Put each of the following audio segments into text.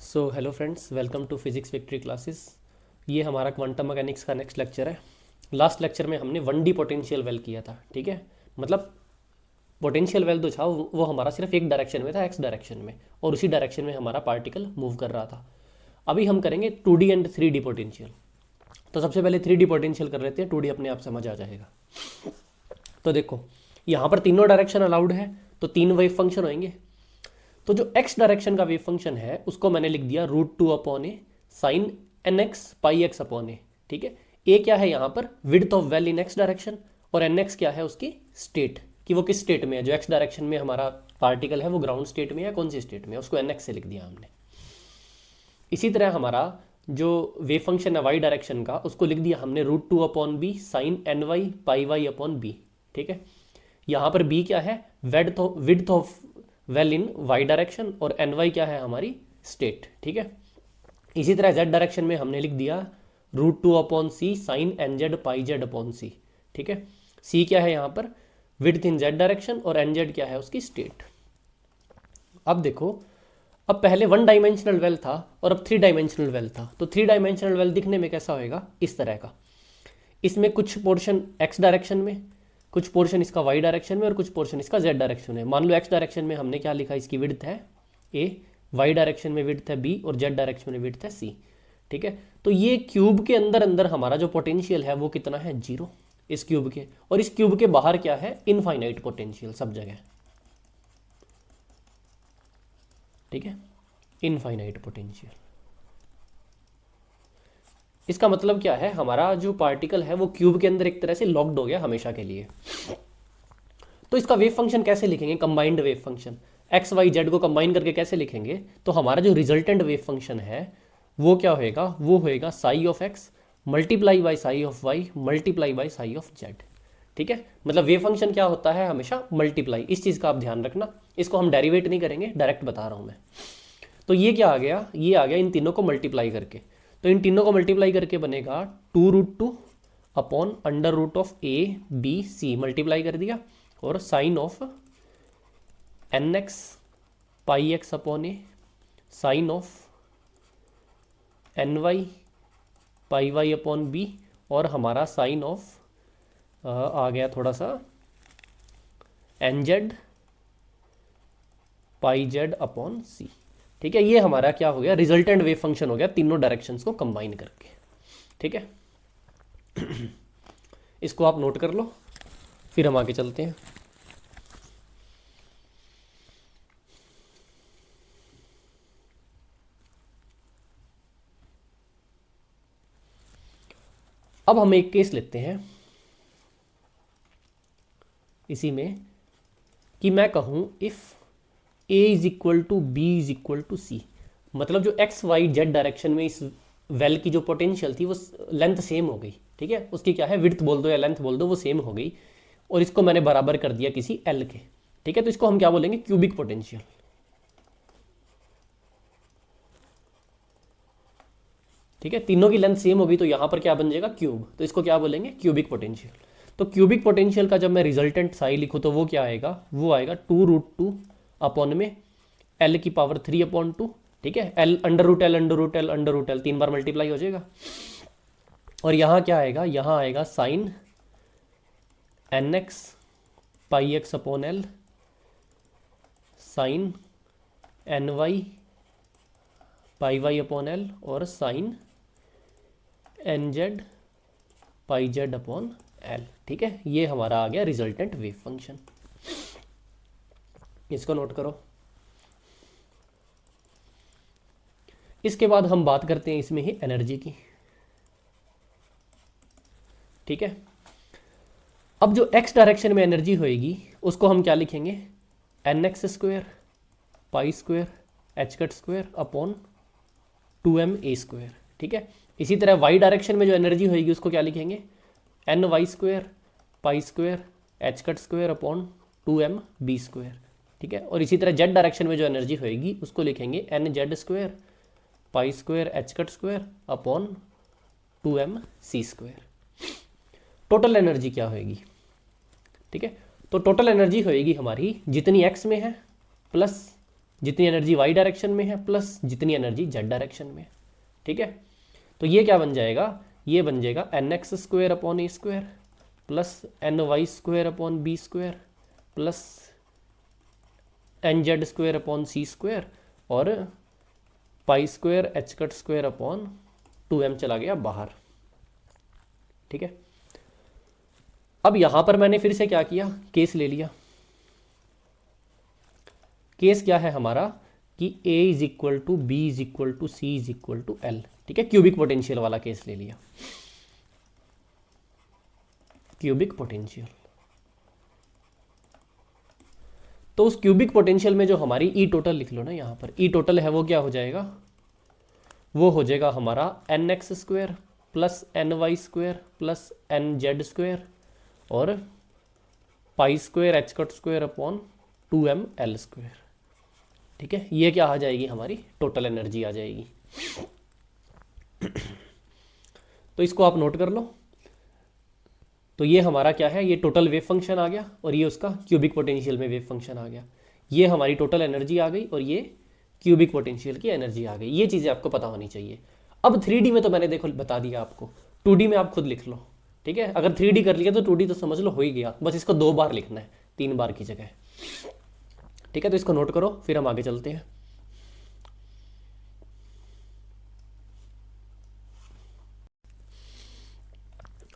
So hello friends, welcome to physics victory classes. ये हमारा quantum mechanics का next lecture है। लास्ट लेक्चर में हमने 1D पोटेंशियल वेल किया था, ठीक है। मतलब पोटेंशियल वेल जो था वो हमारा सिर्फ एक डायरेक्शन में था, एक्स डायरेक्शन में, और उसी डायरेक्शन में हमारा पार्टिकल मूव कर रहा था। अभी हम करेंगे 2D एंड 3D पोटेंशियल। तो सबसे पहले 3D पोटेंशियल कर लेते हैं, 2D अपने आप समझ आ जाएगा। तो देखो, यहाँ पर तीनों डायरेक्शन अलाउड है, तो तीन वेव फंक्शन होंगे। तो जो एक्स डायरेक्शन का वेव फंक्शन है उसको मैंने लिख दिया √2/a sign N x pi x upon ए, ठीक है। ए क्या है यहाँ पर, width of well in x direction, और एन एक्स क्या है, उसकी स्टेट, कि वो किस स्टेट में है। जो एक्स डायरेक्शन में हमारा पार्टिकल है वो ग्राउंड स्टेट में है, कौन सी स्टेट में है, उसको एन एक्स से लिख दिया हमने। इसी तरह हमारा जो वेव फंक्शन है वाई डायरेक्शन का, उसको लिख दिया हमने √2/b sine N Y pi Y upon b, ठीक है। यहाँ पर बी क्या है, width of well in y direction, और एन वाई क्या है, हमारी स्टेट, ठीक है। इसी तरह जेड डायरेक्शन में हमने लिख दिया √2/c sign N Z pi Z upon c, ठीक है। सी क्या है यहाँ पर, विड्थ इन जेड डायरेक्शन, और एन जेड क्या है, उसकी स्टेट। अब देखो, अब पहले 1 डायमेंशनल वेल था और अब 3 डायमेंशनल वेल था। तो 3 डायमेंशनल वेल दिखने में कैसा होएगा, इस तरह का। इसमें कुछ पोर्शन एक्स डायरेक्शन में, कुछ पोर्शन इसका वाई डायरेक्शन में, और कुछ पोर्शन इसका जेड डायरेक्शन में। मान लो एक्स डायरेक्शन में हमने क्या लिखा, इसकी विड्थ है ए, वाई डायरेक्शन में विड्थ है बी, और जेड डायरेक्शन में विड्थ है सी, ठीक है। तो ये क्यूब के अंदर अंदर हमारा जो पोटेंशियल है वो कितना है, 0 इस क्यूब के, और इस क्यूब के बाहर क्या है, इनफाइनाइट पोटेंशियल सब जगह, ठीक है, इनफाइनाइट पोटेंशियल। इसका मतलब क्या है, हमारा जो पार्टिकल है वो क्यूब के अंदर एक तरह से लॉक्ड हो गया हमेशा के लिए। तो इसका वेव फंक्शन कैसे लिखेंगे, combined wave function, x y z को कंबाइन करके कैसे लिखेंगे। तो हमारा जो रिजल्टेंट वेव फंक्शन है वो क्या होएगा, वो होएगा psi of x multiply by psi of y multiply by psi of z, ठीक है। मतलब वेव फंक्शन क्या होता है, हमेशा मल्टीप्लाई। इस चीज़ का आप ध्यान रखना, इसको हम डेरिवेट नहीं करेंगे, डायरेक्ट बता रहा हूँ मैं। तो ये क्या आ गया, ये आ गया इन तीनों को मल्टीप्लाई करके। तो इन तीनों को मल्टीप्लाई करके बनेगा 2√2 upon under root of a b c, multiply कर दिया, और sine of n x pi x upon a sine of n Y pi Y upon b, और हमारा साइन ऑफ आ गया थोड़ा सा n Z pi Z upon c, ठीक है। ये हमारा क्या हो गया, रिजल्टेंट वेव फंक्शन हो गया तीनों डायरेक्शंस को कंबाइन करके, ठीक है। इसको आप नोट कर लो, फिर हम आगे चलते हैं। अब हम एक केस लेते हैं इसी में, कि मैं कहूं if A is equal to B is equal to C. मतलब जो एक्स वाई जेड डायरेक्शन में इस वेल की जो पोटेंशियल थी वो लेंथ सेम हो गई, ठीक है। उसकी क्या है, विड्थ बोल दो या लेंथ बोल दो, वो सेम हो गई, और इसको मैंने बराबर कर दिया किसी एल के, ठीक है। तो इसको हम क्या बोलेंगे, क्यूबिक पोटेंशियल, ठीक है। तीनों की लेंथ सेम होगी तो यहाँ पर क्या बन जाएगा, क्यूब, तो इसको क्या बोलेंगे, क्यूबिक पोटेंशियल। तो क्यूबिक पोटेंशियल का जब मैं रिजल्टेंट साई लिखूँ तो वो क्या आएगा, वो आएगा 2√2 अपॉन में एल की पावर 3/2, ठीक है। L under root L under root L under root L 3 बार मल्टीप्लाई हो जाएगा, और यहाँ क्या आएगा, यहाँ आएगा sine N x pi x upon L sine N Y pi Y upon L, और sine N Z pi Z upon L, ठीक है। ये हमारा आ गया रिजल्टेंट वेव फंक्शन, इसको नोट करो। इसके बाद हम बात करते हैं इसमें ही एनर्जी की, ठीक है। अब जो एक्स डायरेक्शन में एनर्जी होएगी उसको हम क्या लिखेंगे, n x square pi square H cut square upon 2m a square, ठीक है। इसी तरह वाई डायरेक्शन में जो एनर्जी होएगी उसको क्या लिखेंगे, n Y square pi square H cut square upon 2m b square, ठीक है। और इसी तरह जेड डायरेक्शन में जो एनर्जी होएगी उसको लिखेंगे n Z square pi square H cut square upon 2m c square. Total energy क्या होएगी, ठीक है। तो टोटल एनर्जी होएगी हमारी जितनी एक्स में है प्लस जितनी एनर्जी वाई डायरेक्शन में है प्लस जितनी एनर्जी जेड डायरेक्शन में है। ठीक है, तो ये क्या बन जाएगा, ये बन जाएगा N x square upon A square plus N Y square upon B square plus N Z square upon C square और pi square H cut square upon 2m चला गया बाहर। ठीक है, अब यहां पर मैंने फिर से क्या किया, केस ले लिया। केस क्या है हमारा कि a is equal to B is equal to c is equal to l. ठीक है, क्यूबिक पोटेंशियल वाला केस ले लिया, क्यूबिक पोटेंशियल। तो उस क्यूबिक पोटेंशियल में जो हमारी ई टोटल लिख लो ना, यहाँ पर ई टोटल है वो क्या हो जाएगा, वो हो जाएगा हमारा N x square plus N Y square plus N Z square और pi square H cut square upon 2m L square. ठीक है, ये क्या आ जाएगी, हमारी टोटल एनर्जी आ जाएगी। तो इसको आप नोट कर लो। तो ये हमारा क्या है, ये टोटल वेव फंक्शन आ गया और ये उसका क्यूबिक पोटेंशियल में वेव फंक्शन आ गया। ये हमारी टोटल एनर्जी आ गई और ये क्यूबिक पोटेंशियल की एनर्जी आ गई। ये चीज़ें आपको पता होनी चाहिए। अब 3D में तो मैंने देखो बता दिया आपको, 2D में आप खुद लिख लो। ठीक है, अगर 3D कर लिया तो 2D तो समझ लो हो ही गया, बस इसको 2 बार लिखना है, 3 बार की जगह। ठीक है, तो इसको नोट करो, फिर हम आगे चलते हैं।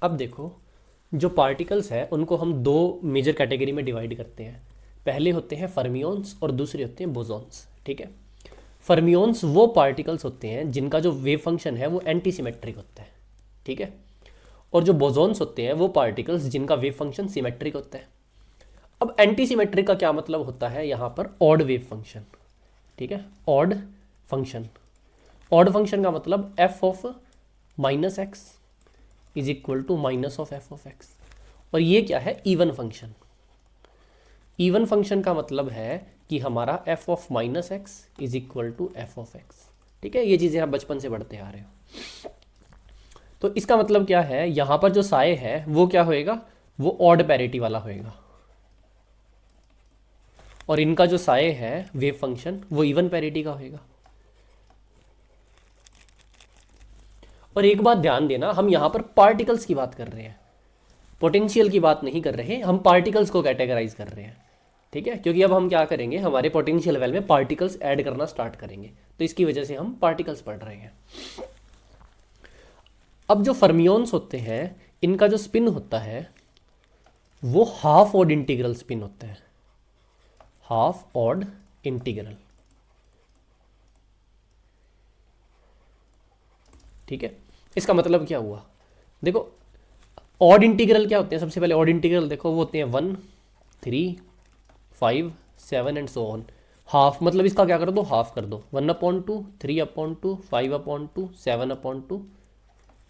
अब देखो, जो पार्टिकल्स है उनको हम 2 मेजर कैटेगरी में डिवाइड करते हैं। पहले होते हैं फर्मियोन्स और दूसरे होते हैं बोसॉन्स। ठीक है, फर्मियोन्स वो पार्टिकल्स होते हैं जिनका जो वेव फंक्शन है वो एंटी सिमेट्रिक होता है। ठीक है, और जो बोसॉन्स होते हैं वो पार्टिकल्स जिनका वेव फंक्शन सिमेट्रिक होता है। अब एंटी सिमेट्रिक का क्या मतलब होता है, यहाँ पर ऑड वेव फंक्शन। ठीक है, ऑड फंक्शन। ऑड फंक्शन का मतलब f of minus x is equal to minus of f of x. और ये क्या है, इवन फंक्शन। इवन फंक्शन का मतलब है कि हमारा f of minus x is equal to f of x. ठीक है, ये चीज़ें आप बचपन से पढ़ते आ रहे हो। तो इसका मतलब क्या है, यहाँ पर जो साए है वो क्या होएगा, वो ऑड पैरिटी वाला होएगा और इनका जो साए है वेव फंक्शन वो इवन पैरिटी का होएगा। और एक बात ध्यान देना, हम यहाँ पर पार्टिकल्स की बात कर रहे हैं, पोटेंशियल की बात नहीं कर रहे, हम पार्टिकल्स को कैटेगराइज कर रहे हैं। ठीक है, क्योंकि अब हम क्या करेंगे, हमारे पोटेंशियल लेवल में पार्टिकल्स ऐड करना स्टार्ट करेंगे, तो इसकी वजह से हम पार्टिकल्स पढ़ रहे हैं। अब जो फर्मियोन्स होते हैं इनका जो स्पिन होता है वो हाफ ऑड इंटीग्रल स्पिन होता है, हाफ ऑड इंटीग्रल। ठीक है, इसका मतलब क्या हुआ, देखो ऑड इंटीग्रल क्या होते हैं, सबसे पहले ऑड इंटीग्रल देखो, वो होते हैं 1, 3, 5, 7 एंड सो ऑन। हाफ मतलब इसका क्या कर दो, हाफ कर दो, 1/2, 3/2, 5/2, 7/2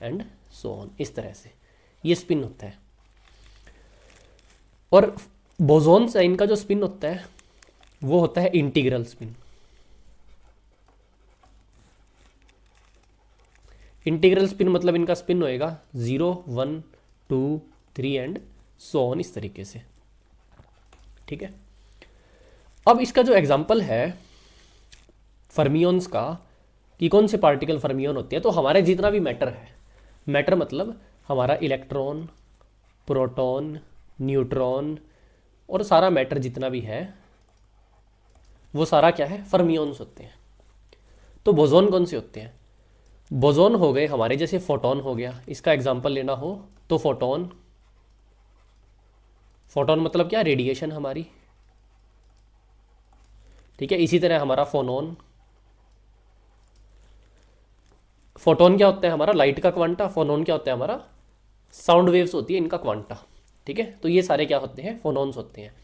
एंड सो ऑन। इस तरह से ये स्पिन होता है। और बोसॉन्स है, इनका जो स्पिन होता है वो होता है इंटीग्रल स्पिन। इंटीग्रल स्पिन मतलब इनका स्पिन होएगा 0, 1, 2, 3 एंड सो ऑन, इस तरीके से। ठीक है, अब इसका जो एग्जांपल है फर्मियोन्स का कि कौन से पार्टिकल फर्मियोन होते हैं, तो हमारे जितना भी मैटर है, मैटर मतलब हमारा इलेक्ट्रॉन, प्रोटॉन, न्यूट्रॉन और सारा मैटर जितना भी है वो सारा क्या है, फर्मियोन्स होते हैं। तो बोसॉन कौन से होते हैं, बोसॉन हो गए हमारे जैसे फोटोन हो गया, इसका एग्जांपल लेना हो तो फोटोन। फोटोन मतलब क्या, रेडिएशन हमारी। ठीक है, इसी तरह हमारा फोनोन। फोटोन क्या होता है हमारा, लाइट का क्वांटा। फोनोन क्या होता है हमारा, साउंड वेव्स होती है इनका क्वांटा। ठीक है, तो ये सारे क्या होते हैं, फोनोन्स होते हैं।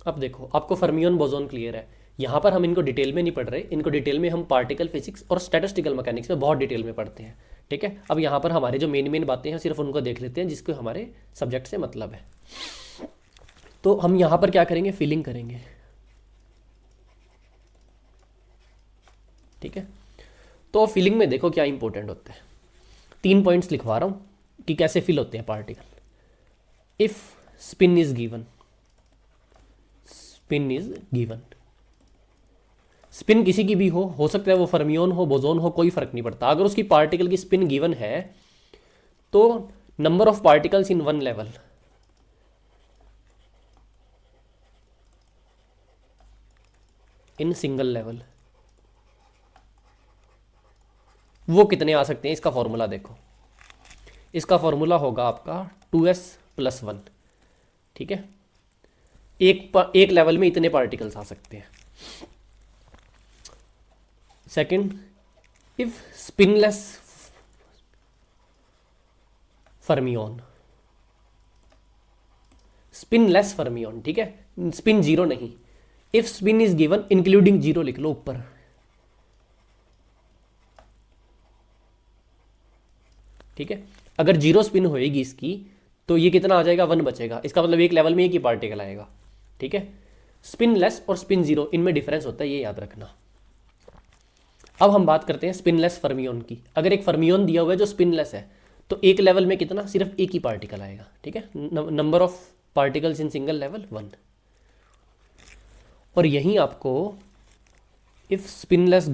अब देखो, आपको फर्मियोन बोसॉन क्लियर है। यहाँ पर हम इनको डिटेल में नहीं पढ़ रहे, इनको डिटेल में हम पार्टिकल फिजिक्स और स्टैटिस्टिकल मैकेनिक्स में बहुत डिटेल में पढ़ते हैं। ठीक है, अब यहाँ पर हमारे जो मेन मेन बातें हैं सिर्फ उनको देख लेते हैं जिसको हमारे सब्जेक्ट से मतलब है। तो हम यहाँ पर क्या करेंगे, फिलिंग करेंगे। ठीक है, तो फिलिंग में देखो क्या इंपॉर्टेंट होता है, 3 पॉइंट्स लिखवा रहा हूँ कि कैसे फिल होते हैं particle. If spin is given, spin is given. Spin किसी की भी हो सकता है वो फर्मियोन हो, बोसोन हो, कोई फर्क नहीं पड़ता। अगर उसकी पार्टिकल की स्पिन गिवन है तो number of particles in one level, in single level, वो कितने आ सकते हैं, इसका फॉर्मूला देखो। इसका फॉर्मूला होगा आपका 2s+1। ठीक है, एक लेवल में इतने पार्टिकल्स आ सकते हैं। सेकंड, इफ स्पिनलेस फर्मियोन, स्पिनलेस फर्मियोन, ठीक है, स्पिन जीरो नहीं। If spin is given including zero लिख लो ऊपर। ठीक है, अगर जीरो स्पिन होएगी इसकी तो ये कितना आ जाएगा, 1 बचेगा। इसका मतलब एक लेवल में एक ही पार्टिकल आएगा। ठीक है, स्पिन लेस और स्पिन जीरो, इनमें डिफरेंस होता है, ये याद रखना। अब हम बात करते हैं स्पिनलेस फर्मियोन की। अगर एक फर्मियोन दिया हुआ है जो स्पिनलेस है तो एक लेवल में कितना, सिर्फ एक ही पार्टिकल आएगा। ठीक है, number of particles in single level 1। और यहीं आपको इफ स्पिनलेस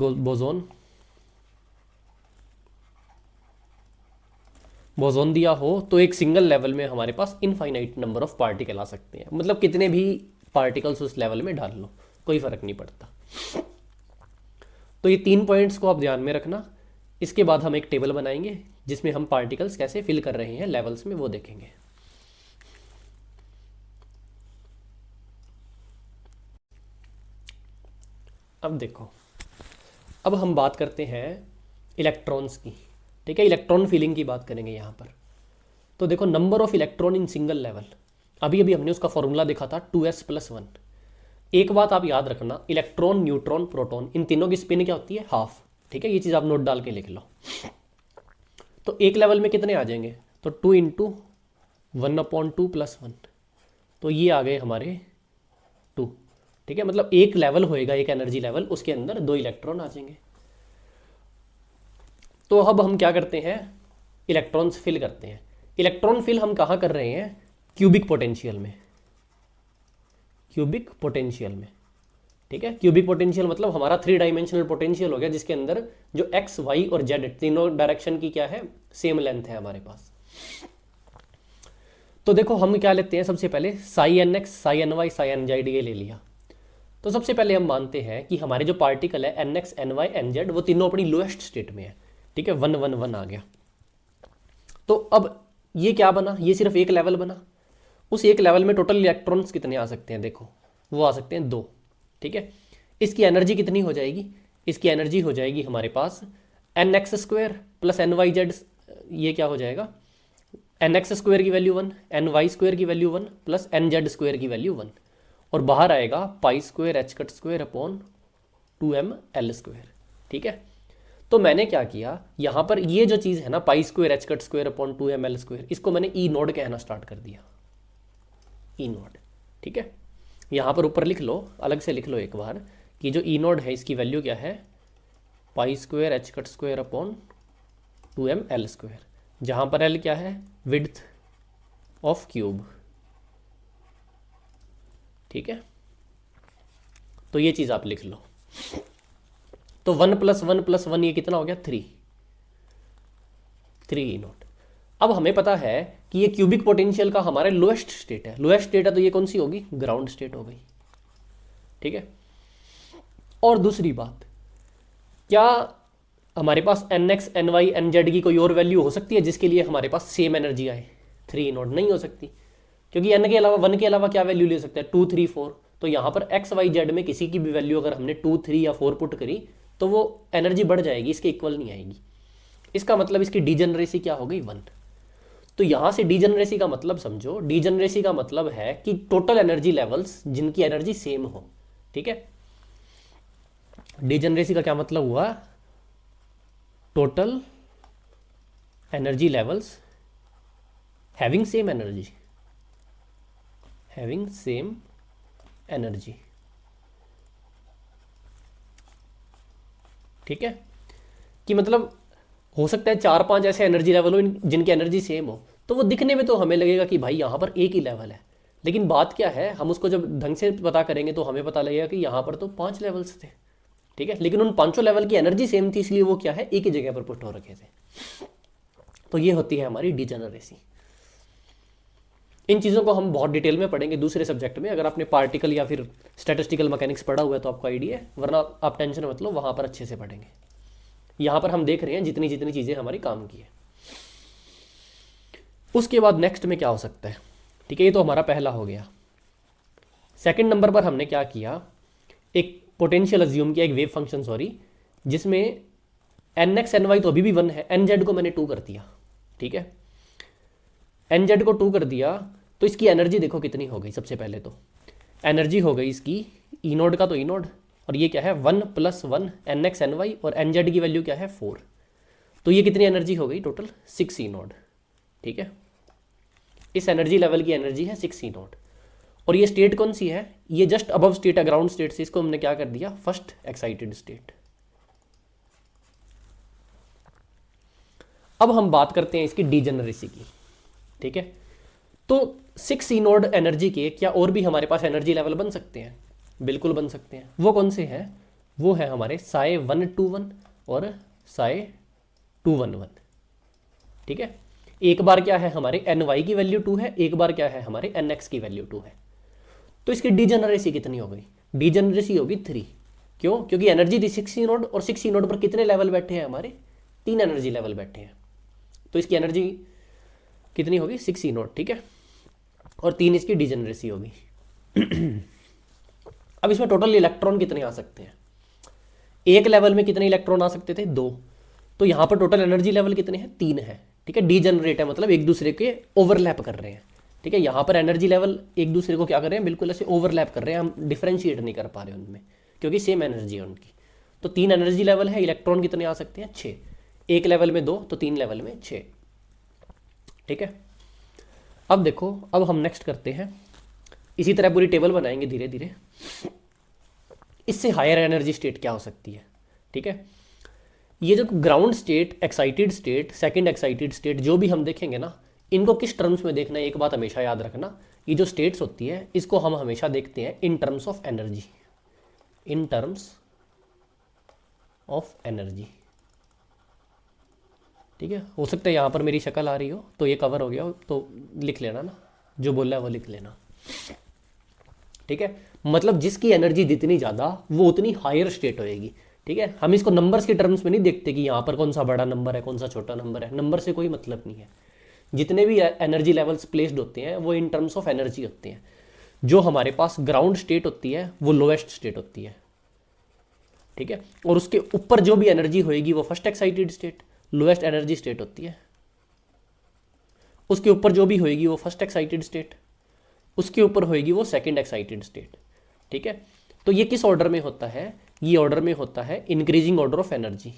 बोसोन दिया हो तो एक सिंगल लेवल में हमारे पास इनफाइनाइट नंबर ऑफ पार्टिकल आ सकते हैं। मतलब कितने भी पार्टिकल्स उस लेवल में डाल लो, कोई फर्क नहीं पड़ता। तो ये 3 पॉइंट्स को आप ध्यान में रखना। इसके बाद हम एक टेबल बनाएंगे जिसमें हम पार्टिकल्स कैसे फिल कर रहे हैं लेवल्स में, वो देखेंगे। अब देखो, अब हम बात करते हैं इलेक्ट्रॉन्स की। ठीक है, इलेक्ट्रॉन फिलिंग की बात करेंगे यहाँ पर। तो देखो, number of electron in single level, अभी अभी हमने उसका फॉर्मूला देखा था 2s+1। एक बात आप याद रखना, इलेक्ट्रॉन, न्यूट्रॉन, प्रोटॉन, इन तीनों की स्पिन क्या होती है, हाफ। ठीक है, ये चीज़ आप नोट डाल के लिख लो। तो एक लेवल में कितने आ जाएंगे, तो 2 × 1/2 + 1, तो ये आ गए हमारे 2। ठीक है, मतलब एक लेवल होएगा, एक एनर्जी लेवल, उसके अंदर 2 इलेक्ट्रॉन आ जाएंगे। तो अब हम क्या करते हैं, इलेक्ट्रॉन्स फिल करते हैं। इलेक्ट्रॉन फिल हम कहाँ कर रहे हैं, क्यूबिक पोटेंशियल में। क्यूबिक पोटेंशियल में, ठीक है, क्यूबिक पोटेंशियल मतलब हमारा 3 डायमेंशनल पोटेंशियल हो गया, जिसके अंदर जो x, y और z तीनों डायरेक्शन की क्या है, सेम लेंथ है हमारे पास। तो देखो, हम क्या लेते हैं, सबसे पहले psi_nx, psi_ny, psi_nz ये ले लिया। तो सबसे पहले हम मानते हैं कि हमारे जो पार्टिकल है nx, ny, nz, वो तीनों अपनी लोएस्ट स्टेट में है। ठीक है, 1 1 1 आ गया। तो अब ये क्या बना, ये सिर्फ एक लेवल बना। उस एक लेवल में टोटल इलेक्ट्रॉन्स कितने आ सकते हैं, देखो वो आ सकते हैं 2। ठीक है, इसकी एनर्जी कितनी हो जाएगी, इसकी एनर्जी हो जाएगी हमारे पास nx² + nyz, ये क्या हो जाएगा, nx² की वैल्यू 1, ny² की वैल्यू 1 + nz² की वैल्यू 1, और बाहर आएगा π² h²/2ml²। ठीक है, तो मैंने क्या किया, यहाँ पर ये जो चीज़ है ना π² h²/2ml², इसको मैंने ई नोड कहना स्टार्ट कर दिया, ई नोड। ठीक है, यहाँ पर ऊपर लिख लो, अलग से लिख लो एक बार कि जो ई नोड है इसकी वैल्यू क्या है, π² h²/2ml², जहाँ पर एल क्या है, विड्थ ऑफ क्यूब। ठीक है, तो ये चीज़ आप लिख लो। तो 1 + 1 + 1 ये कितना हो गया, 3 ई नोट। अब हमें पता है कि ये क्यूबिक पोटेंशियल का हमारा लोएस्ट स्टेट है। लोएस्ट स्टेट है तो ये कौन सी होगी, ग्राउंड स्टेट हो गई। ठीक है, और दूसरी बात, क्या हमारे पास nx, ny, nz की कोई और वैल्यू हो सकती है जिसके लिए हमारे पास सेम एनर्जी आए, 3 ई नोट? नहीं हो सकती, क्योंकि n के अलावा 1 के अलावा क्या वैल्यू ले सकते हैं, 2 3 4। तो यहाँ पर x, y, z में किसी की भी वैल्यू अगर हमने 2 3 या 4 पुट करी तो वो एनर्जी बढ़ जाएगी, इसके इक्वल नहीं आएगी। इसका मतलब इसकी डीजनरेसी क्या हो गई, 1। तो यहाँ से डीजनरेसी का मतलब समझो, डीजनरेसी का मतलब है कि टोटल एनर्जी लेवल्स जिनकी एनर्जी सेम हो। ठीक है, डीजनरेसी का क्या मतलब हुआ, total energy levels having same energy, having same energy. ठीक है, कि मतलब हो सकता है 4 5 ऐसे एनर्जी लेवल हो जिनकी एनर्जी सेम हो, तो वो दिखने में तो हमें लगेगा कि भाई यहाँ पर एक ही लेवल है, लेकिन बात क्या है, हम उसको जब ढंग से पता करेंगे तो हमें पता लगेगा कि यहाँ पर तो 5 लेवल्स थे, ठीक है, लेकिन उन पांचों लेवल की एनर्जी सेम थी, इसलिए वो क्या है, एक ही जगह पर पुट हो रखे थे। तो ये होती है हमारी डिजेनरेसी। इन चीज़ों को हम बहुत डिटेल में पढ़ेंगे दूसरे सब्जेक्ट में। अगर आपने पार्टिकल या फिर स्टैटिस्टिकल मैकेनिक्स पढ़ा हुआ है तो आपको आइडिया है, वरना आप टेंशन मत लो, वहाँ पर अच्छे से पढ़ेंगे। यहाँ पर हम देख रहे हैं जितनी जितनी चीज़ें हमारी काम की है। उसके बाद नेक्स्ट में क्या हो सकता है, ठीक है, ये तो हमारा पहला हो गया। सेकंड नंबर पर हमने क्या किया, एक पोटेंशियल अज्यूम किया, एक वेव फंक्शन सॉरी, जिसमें एन एक्स एन वाई तो अभी भी 1 है, एन जेड को मैंने 2 कर दिया, ठीक है, एन जेड को 2 कर दिया, तो इसकी एनर्जी देखो कितनी हो गई। सबसे पहले तो एनर्जी हो गई इसकी ई नोड का तो ई नोड, और ये क्या है 1 + 1 एन एक्स एन वाई, और एन जेड की वैल्यू क्या है 4, तो ये कितनी एनर्जी हो गई टोटल 6 ई नोड, ठीक है। इस एनर्जी लेवल की एनर्जी है 6 ई नोड, और ये स्टेट कौन सी है, ये जस्ट अबव स्टेट है ग्राउंड स्टेट से, इसको हमने क्या कर दिया फर्स्ट एक्साइटेड स्टेट। अब हम बात करते हैं इसकी डीजेनरेसी की, ठीक है। तो 6 ई नोड एनर्जी के क्या और भी हमारे पास एनर्जी लेवल बन सकते हैं, बिल्कुल बन सकते हैं। वो कौन से हैं, वो है हमारे साए 121 और साए 211, ठीक है। एक बार क्या है हमारे एन वाई की वैल्यू 2 है, एक बार क्या है हमारे एन एक्स की वैल्यू 2 है। तो इसकी डीजेनरेसी कितनी हो गई, डीजेनरेसी होगी 3। क्यों, क्योंकि एनर्जी थी 6 ई नोड, और 6 ई नोड पर कितने लेवल बैठे हैं हमारे 3 एनर्जी लेवल बैठे हैं, तो इसकी एनर्जी कितनी होगी 6 ई नोड, ठीक है, और 3 इसकी डीजेनरेसी होगी। अब इसमें टोटल इलेक्ट्रॉन कितने आ सकते हैं, एक लेवल में कितने इलेक्ट्रॉन आ सकते थे 2, तो यहाँ पर टोटल एनर्जी लेवल कितने हैं 3 है, ठीक है। डीजेनरेट है मतलब एक दूसरे के ओवरलैप कर रहे हैं, ठीक है। यहाँ पर एनर्जी लेवल एक दूसरे को क्या कर रहे हैं, बिल्कुल ऐसे ओवरलैप कर रहे हैं, हम डिफ्रेंशिएट नहीं कर पा रहे उनमें, क्योंकि सेम एनर्जी है उनकी। तो 3 एनर्जी लेवल है, इलेक्ट्रॉन कितने आ सकते हैं 6, एक लेवल में 2 तो 3 लेवल में 6, ठीक है। अब देखो, अब हम नेक्स्ट करते हैं, इसी तरह पूरी टेबल बनाएंगे धीरे धीरे। इससे हायर एनर्जी स्टेट क्या हो सकती है, ठीक है। ये जो ground state, excited state, second excited state, जो भी हम देखेंगे ना, इनको किस टर्म्स में देखना है, एक बात हमेशा याद रखना, ये जो स्टेट्स होती है इसको हम हमेशा देखते हैं in terms of energy, in terms of energy, ठीक है। हो सकता है यहाँ पर मेरी शक्ल आ रही हो तो ये कवर हो गया हो, तो लिख लेना ना, जो बोला है वो लिख लेना, ठीक है। मतलब जिसकी एनर्जी जितनी ज़्यादा वो उतनी हायर स्टेट होएगी, ठीक है। हम इसको नंबर्स के टर्म्स में नहीं देखते कि यहाँ पर कौन सा बड़ा नंबर है कौन सा छोटा नंबर है, नंबर से कोई मतलब नहीं है। जितने भी एनर्जी लेवल्स प्लेस्ड होते हैं वो इन टर्म्स ऑफ एनर्जी होते हैं। जो हमारे पास ग्राउंड स्टेट होती है वो लोएस्ट स्टेट होती है, ठीक है, और उसके ऊपर जो भी एनर्जी होएगी वो first excited state, lowest energy state होती है। उसके ऊपर जो भी होएगी वो फर्स्ट एक्साइटेड स्टेट, उसके ऊपर होएगी वो सेकंड एक्साइटेड स्टेट, ठीक है। तो ये किस ऑर्डर में होता है, ये ऑर्डर में होता है increasing order of energy,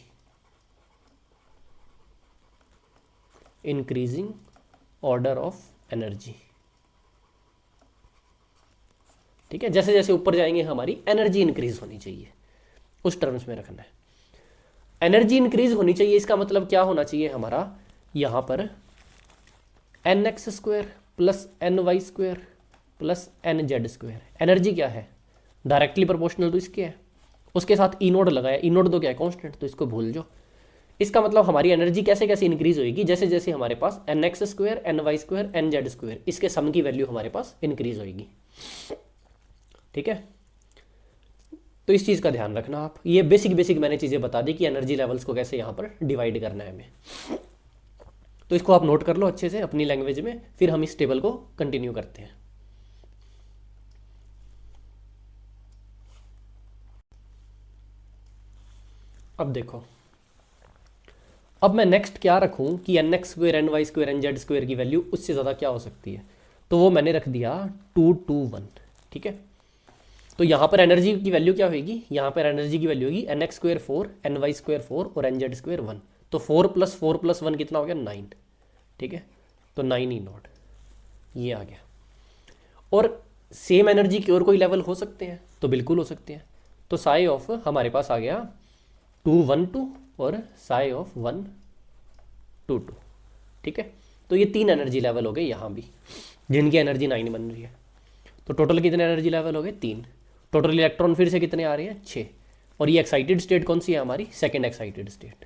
increasing order of energy, ठीक है। जैसे जैसे ऊपर जाएंगे हमारी एनर्जी इंक्रीज होनी चाहिए, उस टर्म्स में रखना है। एनर्जी इंक्रीज होनी चाहिए, इसका मतलब क्या होना चाहिए हमारा, यहां पर n x square plus N Y square plus N Z square, energy क्या है डायरेक्टली प्रोपोर्शनल तो इसके है, उसके साथ ई नोड लगाया, ई नोड तो क्या है कांस्टेंट, तो इसको भूल जाओ। इसका मतलब हमारी एनर्जी कैसे कैसे इंक्रीज होगी, जैसे जैसे हमारे पास N x square N Y square N Z square इसके सम की वैल्यू हमारे पास इंक्रीज होगी, ठीक है। तो इस चीज़ का ध्यान रखना आप, ये बेसिक बेसिक मैंने चीज़ें बता दी कि एनर्जी लेवल्स को कैसे यहाँ पर डिवाइड करना है हमें, तो इसको आप नोट कर लो अच्छे से अपनी लैंग्वेज में, फिर हम इस टेबल को कंटिन्यू करते हैं। अब देखो, अब मैं नेक्स्ट क्या रखूं कि n x square N Y square N Z square की वैल्यू उससे ज़्यादा क्या हो सकती है, तो वो मैंने रख दिया 2 2 1, ठीक है। तो यहाँ पर एनर्जी की वैल्यू क्या होगी, यहाँ पर एनर्जी की वैल्यू होगी n x square 4 n Y square 4 और एन जेड स्क्वायर 1, तो 4 + 4 + 1 कितना हो गया 9, ठीक है। तो 9 ई नॉट ये आ गया। और सेम एनर्जी के और कोई लेवल हो सकते हैं, तो बिल्कुल हो सकते हैं। तो साई ऑफ हमारे पास आ गया 2 1 2 और साई ऑफ 1 2 2, ठीक है। तो ये 3 एनर्जी लेवल हो गए यहाँ भी, जिनकी एनर्जी 9 बन रही है। तो टोटल कितने एनर्जी लेवल हो गए 3। टोटल इलेक्ट्रॉन फिर से कितने आ रहे हैं 6। और ये एक्साइटेड स्टेट कौन सी है हमारी, सेकेंड एक्साइटेड स्टेट।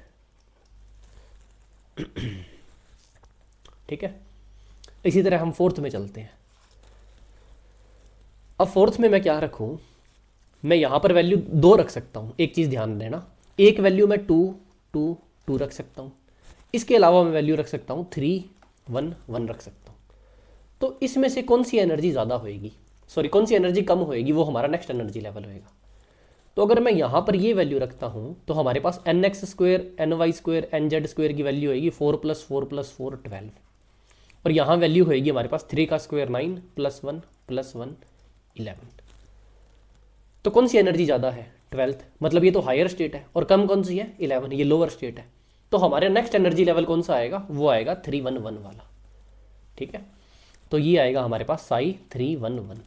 ठीक है, इसी तरह हम फोर्थ में चलते हैं। अब फोर्थ में मैं क्या रखूँ, मैं यहाँ पर वैल्यू 2 रख सकता हूँ। एक चीज़ ध्यान देना, एक वैल्यू मैं 2 2 2 रख सकता हूँ। इसके अलावा मैं वैल्यू रख सकता हूँ 3 1 1 रख सकता हूँ। तो इसमें से कौन सी एनर्जी ज़्यादा होएगी, सॉरी कौन सी एनर्जी कम होएगी, वो हमारा नेक्स्ट एनर्जी लेवल होएगा। तो अगर मैं यहाँ पर ये वैल्यू रखता हूँ तो हमारे पास nx² ny² nz² की वैल्यू होएगी 4 + 4 + 4 12। और यहाँ वैल्यू होएगी हमारे पास 3 का स्क्वायर 9 + 1 + 1 11। तो कौन सी एनर्जी ज़्यादा है, 12th, मतलब ये तो हायर स्टेट है, और कम कौन सी है 11, ये लोअर स्टेट है। तो हमारे नेक्स्ट एनर्जी लेवल कौन सा आएगा, वो आएगा 3 1 1 वाला। ठीक है, तो ये आएगा हमारे पास psi 3 1 1।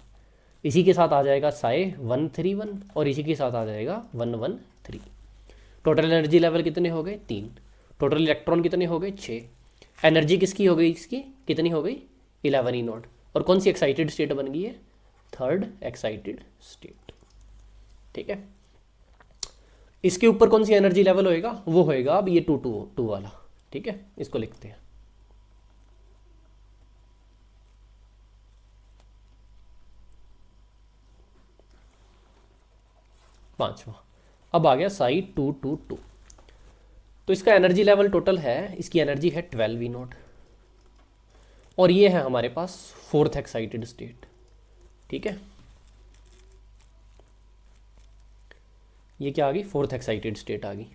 इसी के साथ आ जाएगा psi 1 3 1 और इसी के साथ आ जाएगा 1 1 3। टोटल एनर्जी लेवल कितने हो गए 3। टोटल इलेक्ट्रॉन कितने हो गए 6। एनर्जी किसकी हो गई, इसकी कितनी हो गई 11 E0। और कौन सी एक्साइटेड स्टेट बन गई है, थर्ड एक्साइटेड स्टेट। ठीक है, इसके ऊपर कौन सी एनर्जी लेवल होएगा, वो होएगा अब ये 2 2 2 वाला। ठीक है, इसको लिखते हैं। पांचवा अब आ गया psi 2 2 2। तो इसका एनर्जी लेवल टोटल है, इसकी एनर्जी है 12 E0। और ये है हमारे पास फोर्थ एक्साइटेड स्टेट। ठीक है, ये क्या आ गई, फोर्थ एक्साइटेड स्टेट आ गई।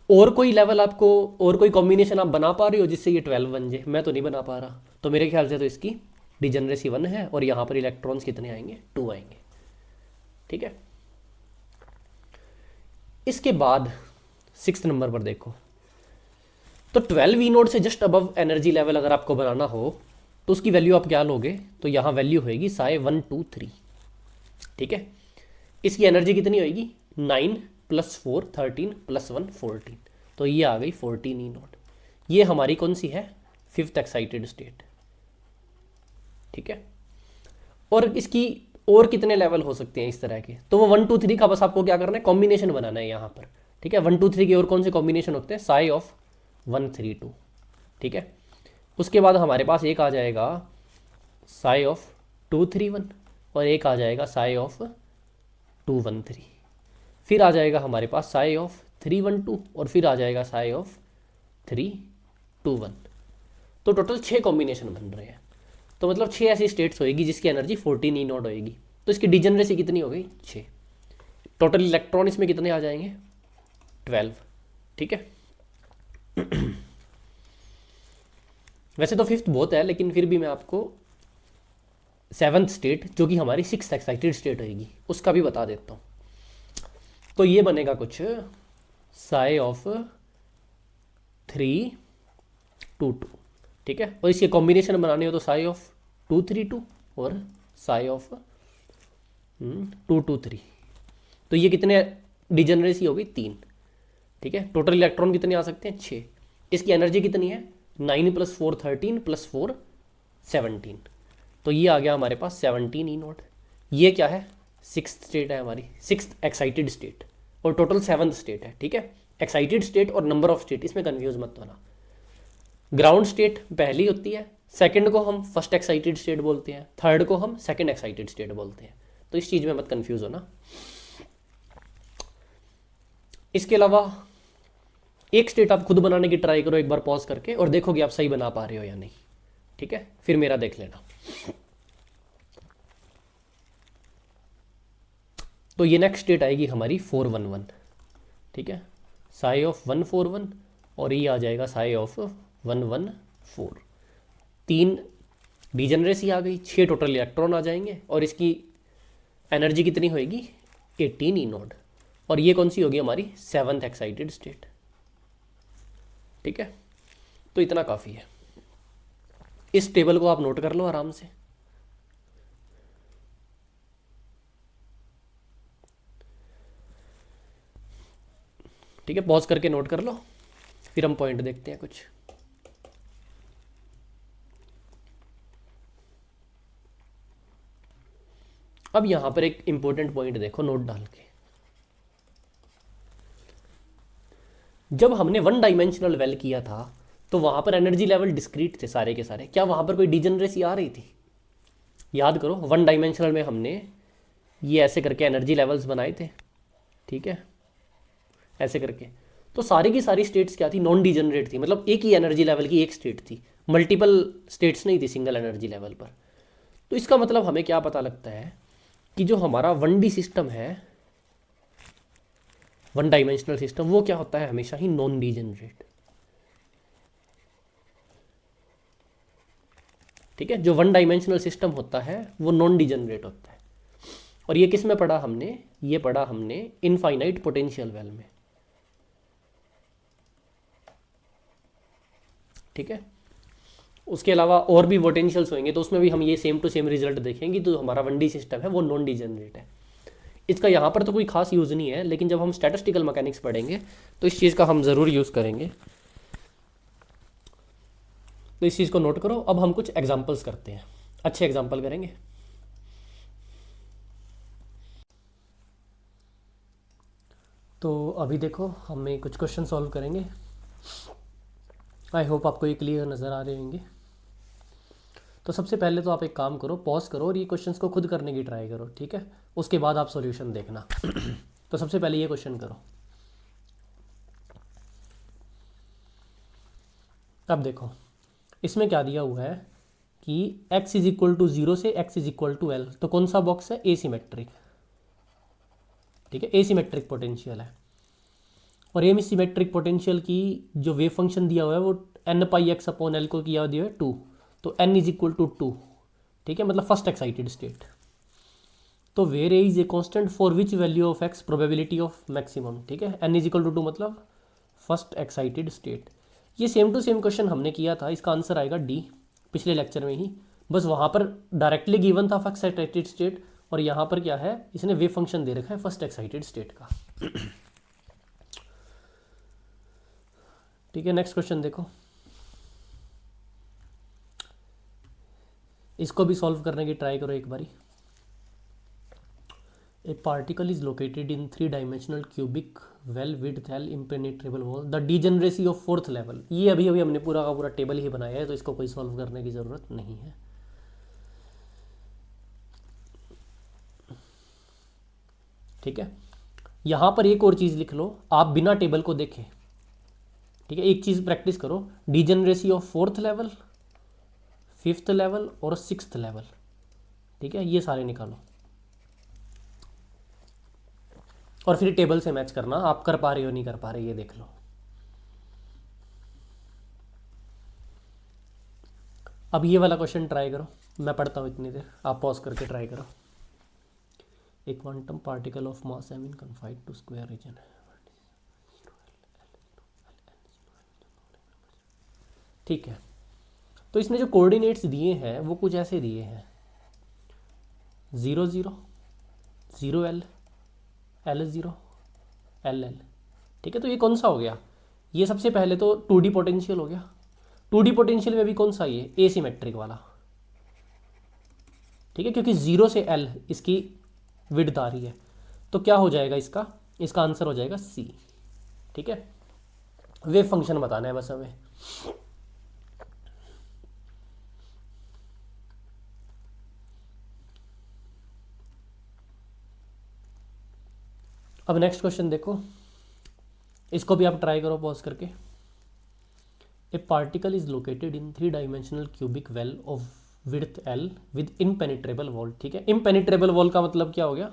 और कोई लेवल आपको, और कोई कॉम्बिनेशन आप बना पा रहे हो जिससे ये 12 बन जाए, मैं तो नहीं बना पा रहा। तो मेरे ख्याल से तो इसकी डिजनरेसी 1 है और यहाँ पर इलेक्ट्रॉन्स कितने आएंगे 2 आएंगे। ठीक है, इसके बाद 6th नंबर पर देखो, तो 12 E0 से जस्ट अबव एनर्जी लेवल अगर आपको बनाना हो तो उसकी वैल्यू आप क्या लोगे, तो यहाँ वैल्यू होएगी psi 1 2 3। ठीक है, इसकी एनर्जी कितनी होएगी 9 + 4 13 + 1 14। तो ये आ गई 14 E0। ये हमारी कौन सी है, फिफ्थ एक्साइटेड स्टेट। ठीक है, और इसकी और कितने लेवल हो सकते हैं इस तरह के, तो वो 1 2 3 का बस आपको क्या करना है, कॉम्बिनेशन बनाना है यहाँ पर। ठीक है, 1 2 3 के और कौन से कॉम्बिनेशन होते हैं, psi of 1 3 2। ठीक है, उसके बाद हमारे पास एक आ जाएगा psi of 2 3 1 और एक आ जाएगा psi of 2 1 3। फिर आ जाएगा हमारे पास psi of 3 1 2 और फिर आ जाएगा psi of 3 2 1। तो टोटल 6 कॉम्बिनेशन बन रहे हैं। तो मतलब 6 ऐसी स्टेट्स होएगी जिसकी एनर्जी 14 E0 होएगी। तो इसकी डिजनरेसी कितनी हो गई 6। टोटल इलेक्ट्रॉन इसमें कितने आ जाएंगे 12। ठीक है, वैसे तो फिफ्थ बहुत है, लेकिन फिर भी मैं आपको 7th स्टेट जो कि हमारी 6th एक्साइटेड स्टेट होएगी उसका भी बता देता हूँ। तो ये बनेगा कुछ psi of 3 2 2। ठीक है, और इसके कॉम्बिनेशन बनाने हो तो psi of 2 3 2 और psi of 2 2 3। तो ये कितने डिजनरेसी हो गई 3। ठीक है, टोटल इलेक्ट्रॉन कितने आ सकते हैं 6। इसकी एनर्जी कितनी है 9 + 4 13 + 4 17। तो ये आ गया हमारे पास 17 E0। ये क्या है 6th स्टेट है हमारी, 6th एक्साइटेड स्टेट, और टोटल 7th स्टेट है। ठीक है, एक्साइटेड स्टेट और नंबर ऑफ स्टेट इसमें कंफ्यूज मत होना। ग्राउंड स्टेट पहली होती है, सेकंड को हम फर्स्ट एक्साइटेड स्टेट बोलते हैं, थर्ड को हम सेकंड एक्साइटेड स्टेट बोलते हैं। तो इस चीज़ में मत कंफ्यूज होना। इसके अलावा एक स्टेट आप खुद बनाने की ट्राई करो एक बार पॉज करके, और देखो कि आप सही बना पा रहे हो या नहीं। ठीक है, फिर मेरा देख लेना। तो ये नेक्स्ट स्टेट आएगी हमारी 4 1 1। ठीक है, psi of 1 4 1 और ये आ जाएगा psi of 1 1 4। 3 डिजनरेसी आ गई, 6 टोटल इलेक्ट्रॉन आ जाएंगे और इसकी एनर्जी कितनी होएगी 18 E0। और ये कौन सी होगी हमारी 7th एक्साइटेड स्टेट। ठीक है, तो इतना काफ़ी है। इस टेबल को आप नोट कर लो आराम से। ठीक है, पॉज करके नोट कर लो, फिर हम पॉइंट देखते हैं कुछ। अब यहाँ पर एक इंपॉर्टेंट पॉइंट देखो नोट डाल के, जब हमने वन डायमेंशनल वेल किया था तो वहाँ पर एनर्जी लेवल डिस्क्रीट थे सारे के सारे, क्या वहाँ पर कोई डिजनरेसी आ रही थी? याद करो, वन डायमेंशनल में हमने ये ऐसे करके एनर्जी लेवल्स बनाए थे, ठीक है, ऐसे करके। तो सारी की सारी स्टेट्स क्या थी? नॉन डिजनरेट थी, मतलब एक ही एनर्जी लेवल की एक स्टेट थी, मल्टीपल स्टेट्स नहीं थी सिंगल एनर्जी लेवल पर। तो इसका मतलब हमें क्या पता लगता है कि जो हमारा वन डी सिस्टम है, वन डायमेंशनल सिस्टम, वो क्या होता है? हमेशा ही नॉन डिजनरेट। ठीक है, जो वन डायमेंशनल सिस्टम होता है वो नॉन डिजनरेट होता है। और ये किस में पढ़ा हमने? ये पढ़ा हमने इनफाइनाइट पोटेंशियल वेल में, ठीक है। उसके अलावा और भी पोटेंशियल्स होंगे तो उसमें भी हम ये सेम टू सेम रिजल्ट देखेंगे। तो हमारा वन डी सिस्टम है वो नॉन डिजनरेट है। इसका यहाँ पर तो कोई खास यूज़ नहीं है, लेकिन जब हम स्टैटिस्टिकल मैकेनिक्स पढ़ेंगे तो इस चीज़ का हम ज़रूर यूज़ करेंगे। तो इस चीज़ को नोट करो। अब हम कुछ एग्जांपल्स करते हैं, अच्छे एग्जांपल करेंगे। तो अभी देखो हमें कुछ क्वेश्चन सॉल्व करेंगे। आई होप आपको ये क्लियर नज़र आ रहे होंगे। तो सबसे पहले तो आप एक काम करो, पॉज करो और ये क्वेश्चंस को खुद करने की ट्राई करो, ठीक है। उसके बाद आप सॉल्यूशन देखना। तो सबसे पहले ये क्वेश्चन करो। अब देखो इसमें क्या दिया हुआ है कि x इज इक्वल टू 0 से x is equal to l. तो कौन सा बॉक्स है? एसिमेट्रिक, ठीक है, एसिमेट्रिक पोटेंशियल है। और एसिमेट्रिक पोटेंशियल की जो वेव फंक्शन दिया हुआ है वो एन पाई एक्स अपॉन एल को किया दिया है 2। तो n इज इक्वल टू 2, ठीक है, मतलब फर्स्ट एक्साइटेड स्टेट। तो where is a constant for which value of x probability of maximum, ठीक है। n इज इक्वल टू 2 मतलब फर्स्ट एक्साइटेड स्टेट। ये सेम टू सेम क्वेश्चन हमने किया था, इसका आंसर आएगा डी, पिछले लेक्चर में ही। बस वहाँ पर डायरेक्टली गिवन था फर्स्ट एक्साइटेड स्टेट, और यहाँ पर क्या है, इसने वेव फंक्शन दे रखा है फर्स्ट एक्साइटेड स्टेट का। ठीक है, नेक्स्ट क्वेश्चन देखो। इसको भी सॉल्व करने की ट्राई करो एक बारी। ए particle is located in 3 dimensional cubic well width L impenetrable wall, the degeneracy of 4th level. ये अभी अभी हमने पूरा का पूरा टेबल ही बनाया है, तो इसको कोई सॉल्व करने की ज़रूरत नहीं है। ठीक है, यहाँ पर एक और चीज़ लिख लो, आप बिना टेबल को देखें, ठीक है। एक चीज़ प्रैक्टिस करो, degeneracy of 4th level, 5th level और 6th लेवल, ठीक है, ये सारे निकालो और फिर टेबल से मैच करना, आप कर पा रहे हो नहीं कर पा रहे ये देख लो। अब ये वाला क्वेश्चन ट्राई करो, मैं पढ़ता हूँ इतनी देर, आप पॉज करके ट्राई करो। एक quantum particle of mass m in confined to square region. ठीक है, तो इसने जो कोऑर्डिनेट्स दिए हैं वो कुछ ऐसे दिए हैं, 0 0 0 L L 0 L L, ठीक है। तो ये कौन सा हो गया? ये सबसे पहले तो 2D पोटेंशियल हो गया। 2D पोटेंशियल में भी कौन सा? ये एसिमेट्रिक वाला, ठीक है, क्योंकि 0 से L इसकी विड्थ आ रही है। तो क्या हो जाएगा इसका? इसका आंसर हो जाएगा C, ठीक है। वेव फंक्शन बताना है बस हमें। अब नेक्स्ट क्वेश्चन देखो, इसको भी आप ट्राई करो पॉज करके। A particle is located in 3 dimensional cubic well of width L with impenetrable wall, ठीक है। इनपेनिट्रेबल वॉल का मतलब क्या हो गया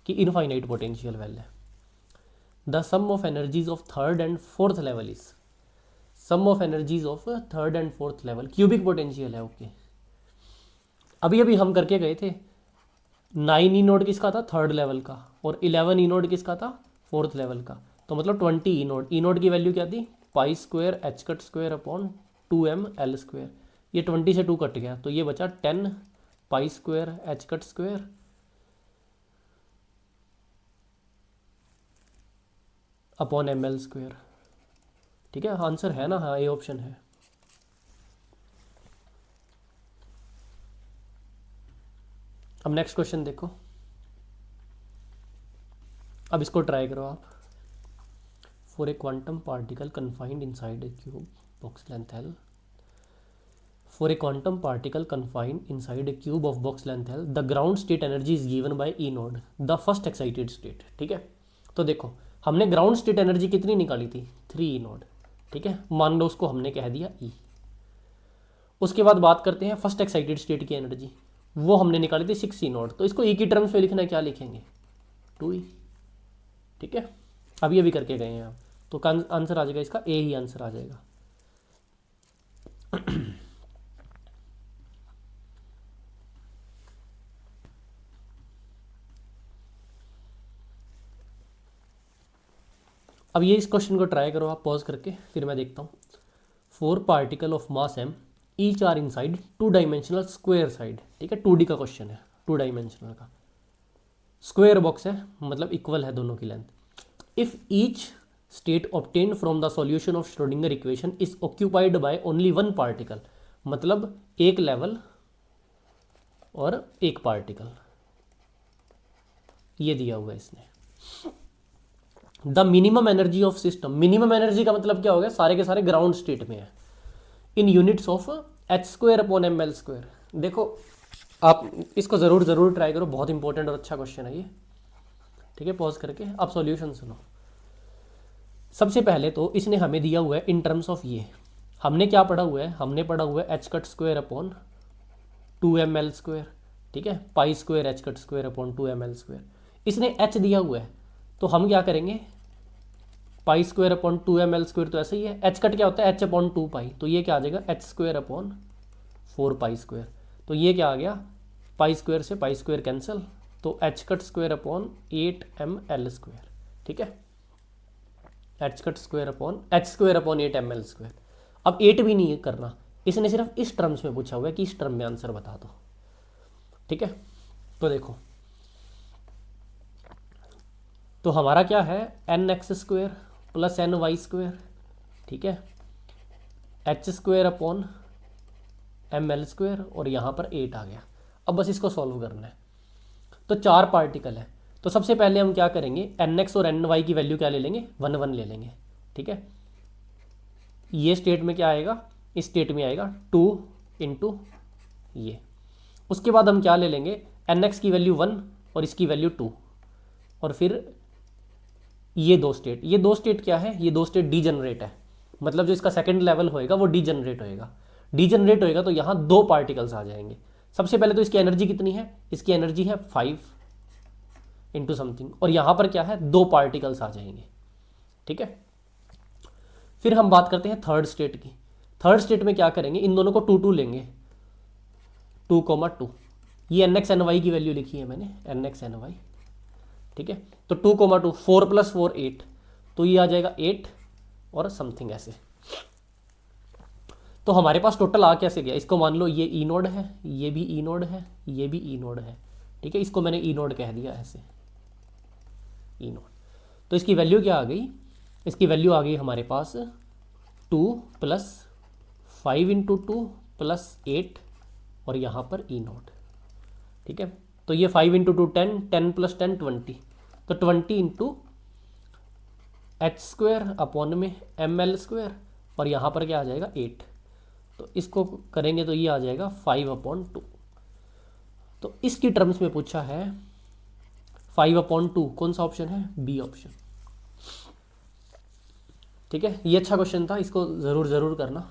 कि इनफाइनाइट पोटेंशियल वेल है। The sum of energies of 3rd and 4th level is, sum of energies of 3rd and 4th level cubic potential है, ओके। अभी अभी हम करके गए थे, 9 ई नोड किसका था? 3rd लेवल का, और 11 ई नोड किसका था? 4th लेवल का। तो मतलब 20 ई नोड, ई नोड की वैल्यू क्या थी? पाई square H cut square upon 2m L square. ये 20 से 2 कट गया तो ये बचा 10 पाई square H cut square upon ml square, ठीक है। आंसर है ना? हाँ, ये ऑप्शन है। अब नेक्स्ट क्वेश्चन देखो, अब इसको ट्राई करो आप। For a quantum particle confined inside a cube box length L, for a quantum particle confined inside a cube of box length L, the ground state energy is given by E node, the first excited state। ठीक है, तो देखो हमने ground state energy कितनी निकाली थी, 3 E node. ठीक है, मान लो उसको हमने कह दिया E। उसके बाद बात करते हैं फर्स्ट एक्साइटेड स्टेट की एनर्जी, वो हमने निकाली थी 6 E नोड। तो इसको E की टर्म्स में लिखना है, क्या लिखेंगे, 2E। ठीक है, अभी अभी करके गए हैं आप, तो आंसर आ जाएगा इसका ए ही आंसर आ जाएगा। अब ये इस क्वेश्चन को ट्राई करो आप पॉज करके, फिर मैं देखता हूँ। 4 particle of mass m each are inside 2 dimensional square side. ठीक है, 2D का क्वेश्चन है, 2 डायमेंशनल का स्क्वायर बॉक्स है, मतलब इक्वल है दोनों की length. If each state obtained from the solution of Schrodinger equation is occupied by only 1 particle, मतलब एक लेवल और एक पार्टिकल, ये दिया हुआ है इसने। The minimum energy of system, minimum energy का मतलब क्या हो गया, सारे के सारे ग्राउंड स्टेट में है, इन units of h² upon ml²। देखो आप इसको ज़रूर ट्राई करो, बहुत इंपॉर्टेंट और अच्छा क्वेश्चन है ये। ठीक है, पॉज करके आप सॉल्यूशन सुनो। सबसे पहले तो इसने हमें दिया हुआ है इन टर्म्स ऑफ ये, हमने क्या पढ़ा हुआ है, हमने पढ़ा हुआ है h² अपॉन 2ml²। ठीक है, π² h² अपॉन 2ml²। इसने h दिया हुआ है, तो हम क्या करेंगे, π² अपॉन 2ml², तो ऐसा ही है। h कट क्या होता है, h अपॉन 2π, तो ये क्या आ जाएगा, h² अपॉन 4π²। तो ये क्या आ गया, π² से π² कैंसिल, तो h² अपॉन 8ml²। ठीक है, h² अपॉन 8ml²। अब 8 भी नहीं करना, इसने सिर्फ इस टर्म्स में पूछा हुआ है कि इस टर्म में आंसर बता दो। ठीक है, तो देखो, तो हमारा क्या है, nx² प्लस ny²। ठीक है, h² अपॉन ml², और यहाँ पर 8 आ गया। अब बस इसको सॉल्व करना है। तो 4 पार्टिकल है, तो सबसे पहले हम क्या करेंगे, nx और ny की वैल्यू क्या ले लेंगे, 1 1 ले लेंगे। ठीक है, ये स्टेट में क्या आएगा, इस स्टेट में आएगा 2 इंटू ये। उसके बाद हम क्या ले लेंगे, nx की वैल्यू 1 और इसकी वैल्यू 2, और फिर ये दो स्टेट क्या है, ये दो स्टेट डीजनरेट है, मतलब जो इसका सेकंड लेवल होएगा वो डीजनरेट होएगा, तो यहाँ 2 पार्टिकल्स आ जाएंगे। सबसे पहले तो इसकी एनर्जी कितनी है, इसकी एनर्जी है 5 इंटू समथिंग, और यहाँ पर क्या है, 2 पार्टिकल्स आ जाएंगे। ठीक है, फिर हम बात करते हैं थर्ड स्टेट की। थर्ड स्टेट में क्या करेंगे, इन दोनों को 2 2 लेंगे, 2,2। ये nx ny की वैल्यू लिखी है मैंने, nx ny। ठीक है, तो 2,2 4 + 4 8, तो ये आ जाएगा 8 और समथिंग ऐसे। तो हमारे पास टोटल आ कैसे गया, इसको मान लो ये ई नोड है, ये भी ई नोड है, ये भी ई नोड है। ठीक है, इसको मैंने ई नोड कह दिया ऐसे, ई नोड। तो इसकी वैल्यू क्या आ गई, इसकी वैल्यू आ गई हमारे पास 2 + 5 × 2 + 8, और यहाँ पर ई नोड। ठीक है, तो ये 5 × 2 10, 10 + 10 20, तो 20 इंटू h² अपॉन में ml², और यहाँ पर क्या आ जाएगा 8, तो इसको करेंगे तो ये आ जाएगा 5/2। तो इसकी टर्म्स में पूछा है 5/2, कौन सा ऑप्शन है, बी ऑप्शन। ठीक है, ये अच्छा क्वेश्चन था, इसको ज़रूर करना।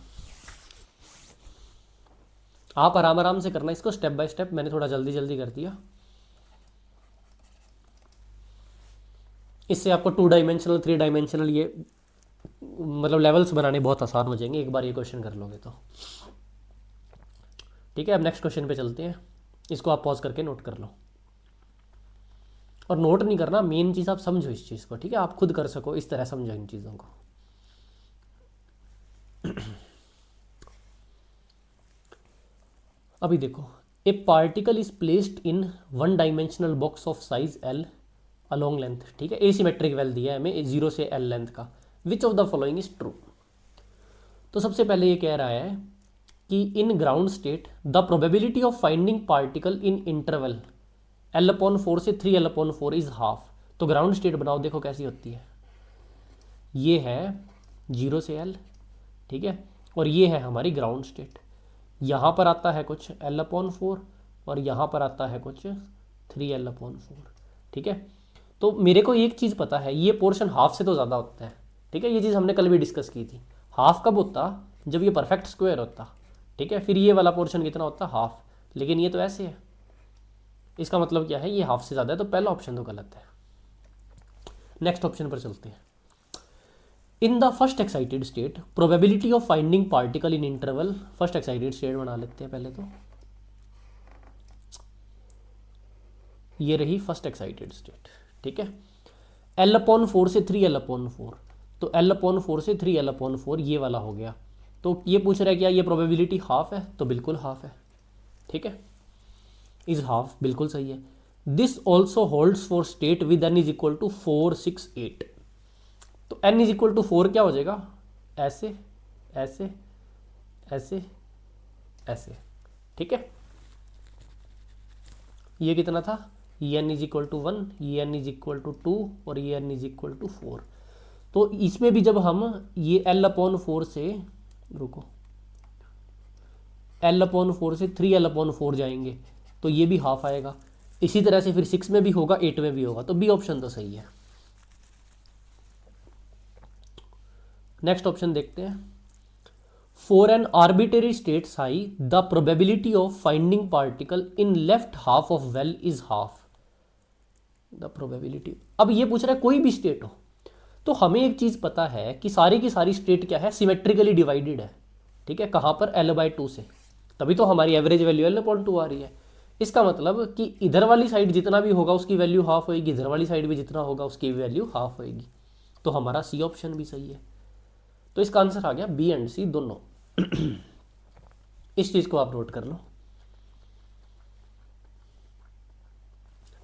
आप आराम से करना इसको, स्टेप बाय स्टेप, मैंने थोड़ा जल्दी कर दिया। इससे आपको 2 डायमेंशनल 3 डायमेंशनल ये मतलब लेवल्स बनाने बहुत आसान हो जाएंगे एक बार ये क्वेश्चन कर लोगे तो। ठीक है, अब नेक्स्ट क्वेश्चन पे चलते हैं, इसको आप पॉज करके नोट कर लो, और नोट नहीं करना, मेन चीज़ आप समझो इस चीज़ को। ठीक है, आप खुद कर सको, इस तरह समझो इन चीज़ों को। अभी देखो, ए particle is placed in 1 dimensional box of size L along length. ठीक है, एसिमेट्रिक वेल दिया है हमें 0 से L लेंथ का, विच of the following is true. तो सबसे पहले ये कह रहा है कि in ground state the probability of finding particle in interval L/4 से 3L/4 इज हाफ। तो ग्राउंड स्टेट बनाओ, देखो कैसी होती है। ये है 0 से L, ठीक है, और ये है हमारी ग्राउंड स्टेट। यहाँ पर आता है कुछ L/4 और यहाँ पर आता है कुछ 3L/4, ठीक है। तो मेरे को एक चीज़ पता है, ये पोर्शन हाफ से तो ज़्यादा होता है, ठीक है। ये चीज़ हमने कल भी डिस्कस की थी। हाफ कब होता? जब ये परफेक्ट स्क्वायर होता, ठीक है। फिर ये वाला पोर्शन कितना होता? हाफ। लेकिन ये तो ऐसे है, इसका मतलब क्या है? ये हाफ से ज़्यादा है, तो पहला ऑप्शन तो गलत है। नेक्स्ट ऑप्शन पर चलते हैं। In the first excited state probability of finding particle in interval, first excited state बना लेते हैं पहले तो। ये रही फर्स्ट एक्साइटेड स्टेट, ठीक है। L/4 से 3L/4, तो L/4 से 3L/4 ये वाला हो गया। तो ये पूछ रहा है क्या ये प्रोबेबिलिटी हाफ है? तो बिल्कुल हाफ है, ठीक है। इज हाफ, बिल्कुल सही है। This also holds for state with n is equal to 4, 6, 8। तो n इज इक्वल टू 4 क्या हो जाएगा? ऐसे ऐसे ऐसे ऐसे, ठीक है। ये कितना था? ये n इज इक्वल टू 1, ये n इज इक्वल टू 2 और ये n इज इक्वल टू 4। तो इसमें भी जब हम ये L/4 से, रुको, L/4 से 3L/4 जाएंगे तो ये भी हाफ आएगा। इसी तरह से फिर 6 में भी होगा, 8 में भी होगा, तो बी ऑप्शन तो सही है। नेक्स्ट ऑप्शन देखते हैं। For an arbitrary state Sai the probability of finding particle in left half of well is half. The probability, अब ये पूछ रहा है कोई भी स्टेट हो, तो हमें एक चीज पता है कि सारी की सारी स्टेट क्या है? सिमेट्रिकली डिवाइडेड है, ठीक है। कहां पर? L/2 से, तभी तो हमारी एवरेज वैल्यू L/2 आ रही है। इसका मतलब कि इधर वाली साइड जितना भी होगा उसकी वैल्यू हाफ होएगी, इधर वाली साइड भी जितना होगा उसकी वैल्यू हाफ होएगी। तो हमारा सी ऑप्शन भी सही है। तो इसका आंसर आ गया बी एंड सी दोनों। इस चीज को आप नोट कर लो,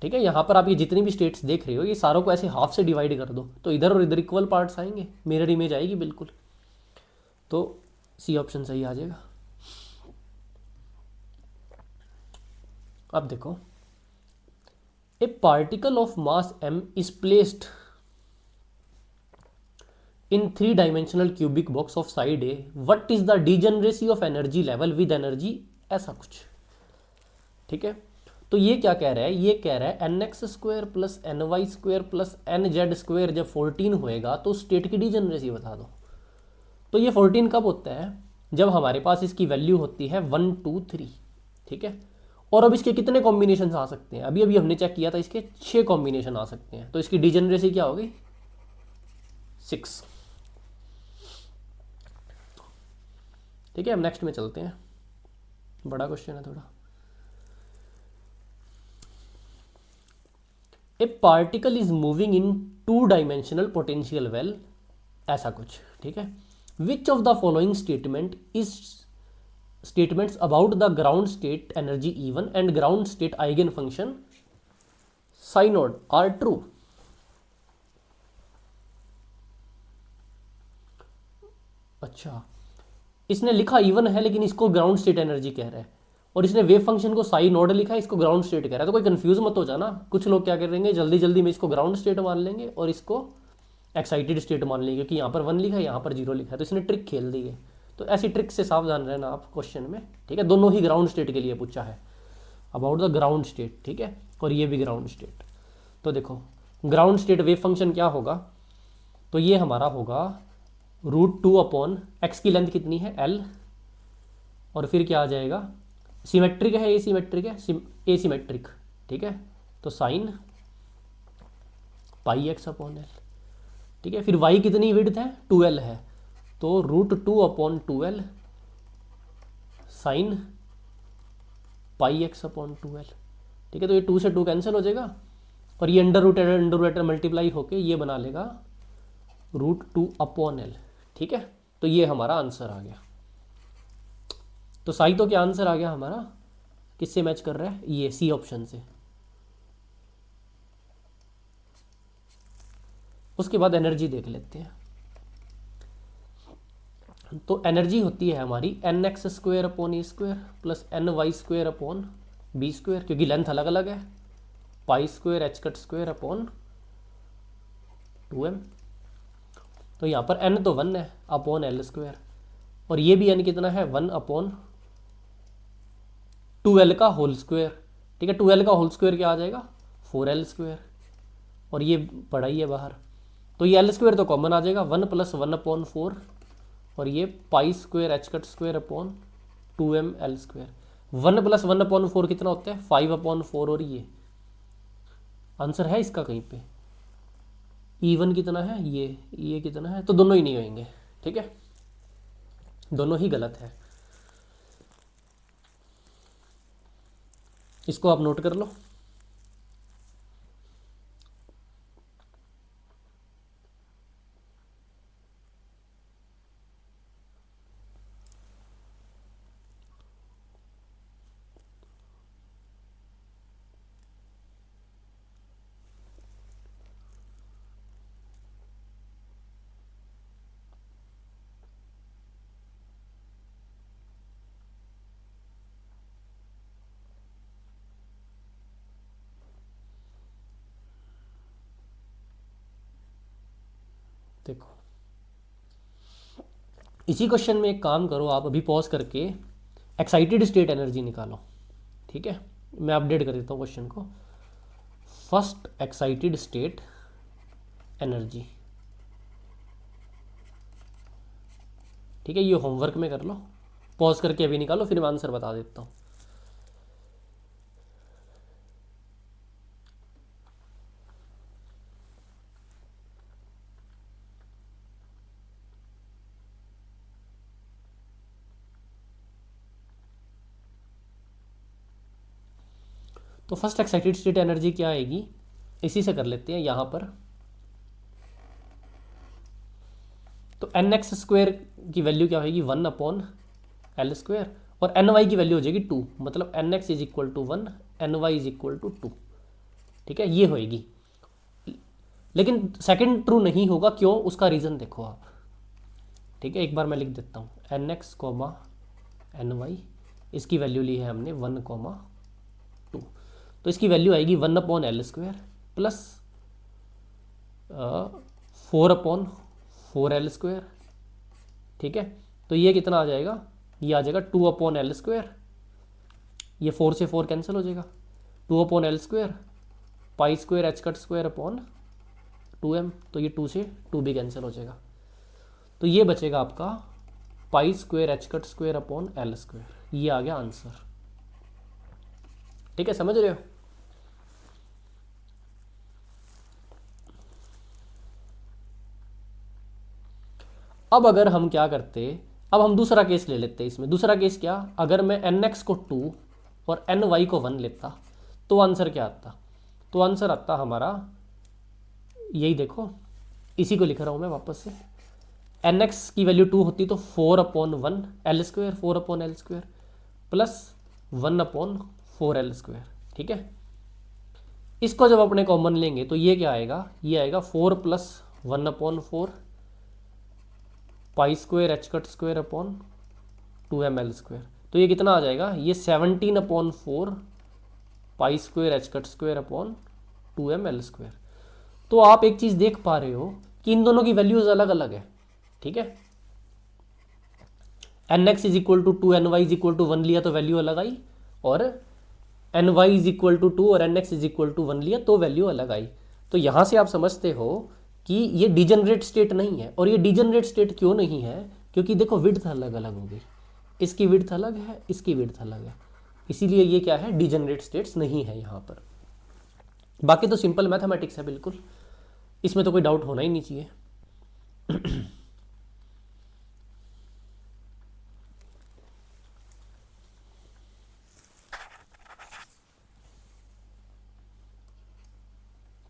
ठीक है। यहां पर आप ये जितनी भी स्टेट्स देख रहे हो ये सारों को ऐसे हाफ से डिवाइड कर दो तो इधर और इधर इक्वल पार्ट्स आएंगे, मिरर इमेज आएगी बिल्कुल। तो सी ऑप्शन सही आ जाएगा। अब देखो, ए particle of mass m is placed in 3 dimensional cubic box of side A, what is the degeneracy of energy level with energy, ऐसा कुछ, ठीक है। तो ये क्या कह रहा है? ये कह रहा है nx² plus ny² plus nz² जब 14 होएगा तो स्टेट की डीजनरेसी बता दो। तो ये 14 कब होता है? जब हमारे पास इसकी वैल्यू होती है 1, 2, 3, ठीक है। और अब इसके कितने कॉम्बिनेशन आ सकते हैं? अभी अभी हमने चेक किया था, इसके 6 कॉम्बिनेशन आ सकते हैं। तो इसकी डीजनरेसी क्या होगी? 6, ठीक है। अब नेक्स्ट में चलते हैं, बड़ा क्वेश्चन है थोड़ा। A particle is moving in 2 dimensional potential well, ऐसा कुछ, ठीक है। Which of the following statement is statements about the ground state energy E1 and ground state eigen function psi naught are true? अच्छा, इसने लिखा E1 है लेकिन इसको ग्राउंड स्टेट एनर्जी कह रहा है, और इसने वेव फंक्शन को साई नोड लिखा है, इसको ग्राउंड स्टेट कह रहा है। तो कोई कंफ्यूज मत हो जाना। कुछ लोग क्या करेंगे, जल्दी जल्दी में इसको ग्राउंड स्टेट मान लेंगे और इसको एक्साइटेड स्टेट मान लेंगे, क्योंकि यहाँ पर 1 लिखा है, यहाँ पर 0 लिखा है, तो इसने ट्रिक खेल दी है। तो ऐसी ट्रिक से सावधान रहना आप क्वेश्चन में, ठीक है। दोनों ही ग्राउंड स्टेट के लिए पूछा है, अबाउट द ग्राउंड स्टेट, ठीक है, और ये भी ग्राउंड स्टेट। तो देखो ग्राउंड स्टेट वेव फंक्शन क्या होगा? तो ये हमारा होगा √2 x की लेंथ कितनी है? L, और फिर क्या आ जाएगा? सिमेट्रिक है, एसिमेट्रिक है? एसिमेट्रिक, ठीक है। तो साइन πx/L, ठीक है। फिर y कितनी विड्थ है? 2L है, तो √2/2L साइन πx/2L, ठीक है। तो ये 2 से 2 कैंसिल हो जाएगा और ये अंडर रूट मल्टीप्लाई होके ये बना लेगा √2/L, ठीक है। तो ये हमारा आंसर आ गया। तो साई तो क्या आंसर आ गया हमारा? किससे मैच कर रहा है? ये सी ऑप्शन से। उसके बाद एनर्जी देख लेते हैं। तो एनर्जी होती है हमारी nx² प्लस ny² B², क्योंकि लेंथ अलग अलग है, π² h² 2m। तो यहाँ पर n तो 1 है अपॉन एल स्क्वायर, और ये भी n कितना है 1 अपॉन 2l का होल स्क्वायर। ठीक है, 2l का होल स्क्वायर क्या आ जाएगा 4l स्क्वायर, और ये पड़ा ही है बाहर, तो ये एल स्क्वायर तो कॉमन आ जाएगा 1 + 1 अपॉन 4, और ये पाई square H cut square upon 2m L square. 1 + 1 upon 4 कितना होता है 5 अपॉन 4, और ये आंसर है इसका कहीं पे। E1 कितना है ये कितना है, तो दोनों ही नहीं होंगे। ठीक है, दोनों ही गलत है, इसको आप नोट कर लो। देखो, इसी क्वेश्चन में एक काम करो, आप अभी पॉज करके एक्साइटेड स्टेट एनर्जी निकालो। ठीक है, मैं अपडेट कर देता हूँ क्वेश्चन को। फर्स्ट एक्साइटेड स्टेट एनर्जी, ठीक है, ये होमवर्क में कर लो, पॉज करके अभी निकालो, फिर मैं आंसर बता देता हूँ। तो फर्स्ट एक्साइटेड स्टेट एनर्जी क्या आएगी, इसी से कर लेते हैं यहाँ पर। तो एन एक्स स्क्वायर की वैल्यू क्या होगी 1 अपॉन एल स्क्वायर, और एन वाई की वैल्यू हो जाएगी 2, मतलब N x is equal to 1, n y is equal to 2। ठीक है, ये होएगी, लेकिन सेकंड ट्रू नहीं होगा, क्यों, उसका रीज़न देखो आप। ठीक है, एक बार मैं लिख देता हूँ, n x comma n y, इसकी वैल्यू ली है हमने 1 कोमा 2, तो इसकी वैल्यू आएगी 1 upon l square plus 4 upon 4l square. ठीक है, तो ये कितना आ जाएगा, ये आ जाएगा 2 अपॉन एल स्क्वायर, ये 4 से 4 कैंसिल हो जाएगा, 2 upon l square pi square H cut square upon 2m, तो ये 2 से 2 भी कैंसिल हो जाएगा, तो ये बचेगा आपका पाई square H cut square upon l square. ये आ गया आंसर। ठीक है, समझ रहे हो। अब अगर हम क्या करते, अब हम दूसरा केस ले लेते हैं। इसमें दूसरा केस क्या, अगर मैं एन एक्स को 2 और एन वाई को 1 लेता, तो आंसर क्या आता, तो आंसर आता हमारा यही, देखो इसी को लिख रहा हूँ मैं वापस से। एन एक्स की वैल्यू 2 होती तो 4 upon 1 L square, 4 upon l square plus 1 upon 4l square. ठीक है, इसको जब अपने कॉमन लेंगे तो ये क्या आएगा, ये आएगा 4 प्लस 1 अपॉन 4 पाई square H cut square upon 2ml square, तो ये कितना आ जाएगा, ये 17 अपॉन 4 पाई square H cut square upon 2ml square. तो आप एक चीज़ देख पा रहे हो कि इन दोनों की वैल्यूज अलग अलग है। ठीक है, n x is equal to 2, n y is equal to 1 लिया तो वैल्यू अलग आई, और n y is equal to 2 और n x is equal to 1 लिया तो वैल्यू अलग आई। तो यहाँ से आप समझते हो कि ये डिजनरेट स्टेट नहीं है। और ये डिजनरेट स्टेट क्यों नहीं है, क्योंकि देखो विड्थ अलग अलग हो गई, इसकी विड्थ अलग है, इसकी विड्थ अलग है, इसीलिए ये क्या है, डिजनरेट स्टेट्स नहीं है यहाँ पर। बाकी तो सिंपल मैथमेटिक्स है बिल्कुल, इसमें तो कोई डाउट होना ही नहीं चाहिए।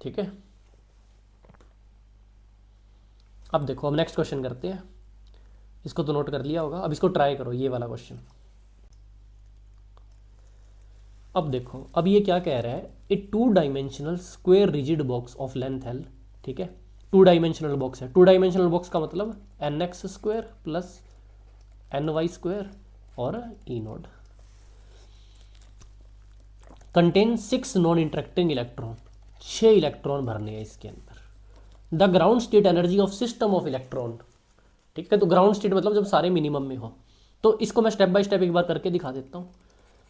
ठीक है, अब देखो हम नेक्स्ट क्वेश्चन करते हैं। इसको तो नोट कर लिया होगा, अब इसको ट्राई करो, ये वाला क्वेश्चन। अब देखो, अब ये क्या कह रहा है, ए 2 dimensional square rigid box of length L. ठीक है, 2 डायमेंशनल बॉक्स है। 2 डायमेंशनल बॉक्स का मतलब N x square plus N Y square और E naught contain 6 non interacting electron, 6 electron भरने हैं इसके अंदर। The ground state energy of system of electron. ठीक है, तो ग्राउंड स्टेट मतलब जब सारे मिनिमम में हो। तो इसको मैं स्टेप बाय स्टेप एक बार करके दिखा देता हूँ।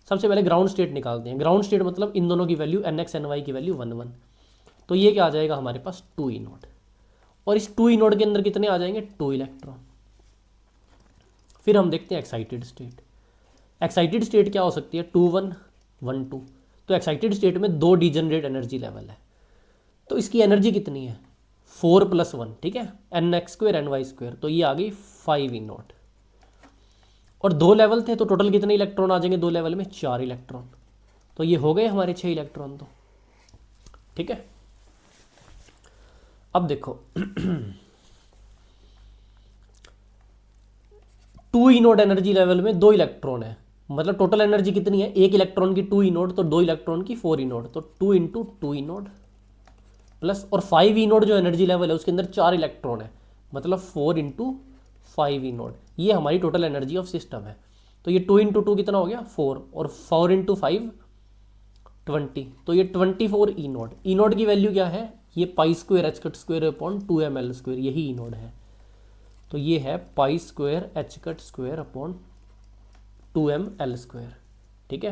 सबसे पहले ग्राउंड स्टेट निकालते हैं। ग्राउंड स्टेट मतलब इन दोनों की वैल्यू NX NY की वैल्यू 1 1। तो ये क्या आ जाएगा हमारे पास 2 ई नोड, और इस 2 ई नोड के अंदर कितने आ जाएंगे 2 इलेक्ट्रॉन। फिर हम देखते हैं एक्साइटेड स्टेट। एक्साइटेड स्टेट क्या हो सकती है 2 1 1 2। तो एक्साइटेड स्टेट में 2 डिजनरेट एनर्जी लेवल है, तो इसकी एनर्जी कितनी है 4 + 1, ठीक है, NX² NY²। तो ये आ गई 5 ई नोट, और 2 लेवल थे तो टोटल कितने इलेक्ट्रॉन आ जाएंगे 2 लेवल में 4 इलेक्ट्रॉन। तो ये हो गए हमारे 6 इलेक्ट्रॉन। तो ठीक है, अब देखो 2 ई नोड एनर्जी लेवल में 2 इलेक्ट्रॉन है, मतलब टोटल एनर्जी कितनी है 1 इलेक्ट्रॉन की 2 ई नोड, तो 2 इलेक्ट्रॉन की 4 ई नोड, तो 2 × 2 ई नोड प्लस, और 5 ई नोड जो एनर्जी लेवल है उसके अंदर 4 इलेक्ट्रॉन है, मतलब 4 × 5 ई नोड। ये हमारी टोटल एनर्जी ऑफ सिस्टम है। तो ये 2 × 2 कितना हो गया 4, और 4 × 5 20, तो ये 24 ई नोड। ई नोड की वैल्यू क्या है ये π² h²/2ml², यही ई नोड है। तो ये है π² h²/2ml²। ठीक है,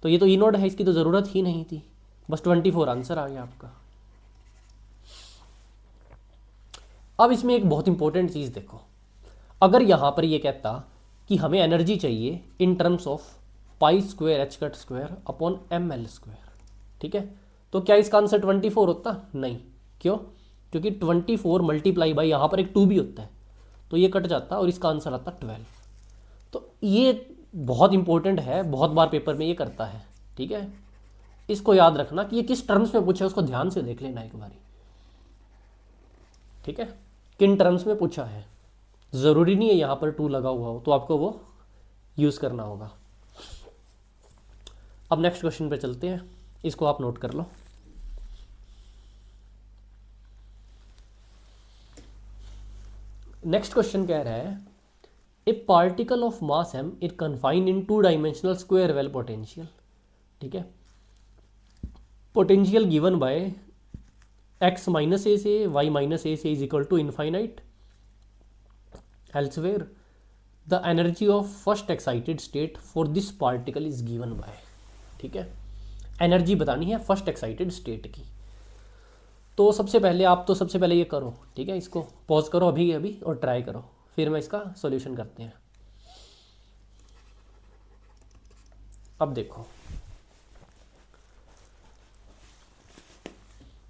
तो ये तो ई नोड है, इसकी तो ज़रूरत ही नहीं थी, बस 24 आंसर आ गया आपका। अब इसमें एक बहुत इंपॉर्टेंट चीज़ देखो, अगर यहाँ पर ये कहता कि हमें एनर्जी चाहिए इन टर्म्स ऑफ π² h²/ml², ठीक है, तो क्या इसका आंसर 24 होता? नहीं। क्यों? क्योंकि 24 मल्टीप्लाई बाई यहाँ पर एक 2 भी होता है, तो ये कट जाता और इसका आंसर आता 12। तो ये बहुत इंपॉर्टेंट है, बहुत बार पेपर में ये करता है। ठीक है, इसको याद रखना कि ये किस टर्म्स में पूछा है, उसको ध्यान से देख लेना एक बारी। ठीक है, किन टर्म्स में पूछा है, ज़रूरी नहीं है यहाँ पर 2 लगा हुआ हो, तो आपको वो यूज़ करना होगा। अब नेक्स्ट क्वेश्चन पे चलते हैं, इसको आप नोट कर लो। नेक्स्ट क्वेश्चन कह रहा है a particle of mass m is confined in 2 dimensional square well potential. ठीक है, potential given by x - a से y - a से is equal to infinite elsewhere the energy of first excited state for this particle is given by. ठीक है, energy बतानी है first excited state की। तो सबसे पहले ये करो, ठीक है, इसको पॉज करो अभी अभी और ट्राई करो, फिर मैं इसका सॉल्यूशन करते हैं। अब देखो,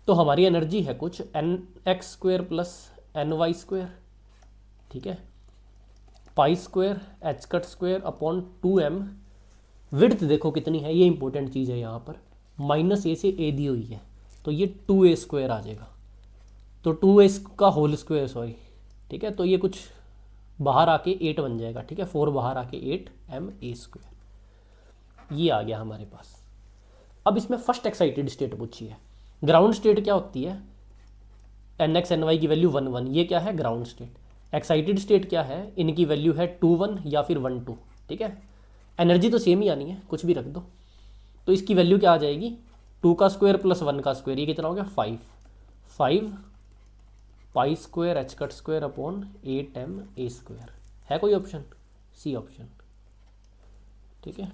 तो हमारी एनर्जी है कुछ NX² + NY², ठीक है, π² h²/2m। विड्थ देखो कितनी है, ये इंपॉर्टेंट चीज़ है, यहाँ पर -a से a दी हुई है, तो ये 2a² आ जाएगा, तो 2a का होल स्क्वायर, सॉरी, ठीक है, तो ये कुछ बाहर आके 8 बन जाएगा। ठीक है, 4 बाहर आके 8ma², ये आ गया हमारे पास। अब इसमें फर्स्ट एक्साइटेड स्टेट पूछी है। ग्राउंड स्टेट क्या होती है, NX NY की वैल्यू 1 1, ये क्या है ग्राउंड स्टेट। एक्साइटेड स्टेट क्या है, इनकी वैल्यू है 2 1 या फिर 1 2। ठीक है, एनर्जी तो सेम ही आनी है, कुछ भी रख दो। तो इसकी वैल्यू क्या आ जाएगी 2 का स्क्वायर + 1 का स्क्वायर, ये कितना हो गया 5 π² h²/8ma²। है कोई ऑप्शन? C option. ठीक है,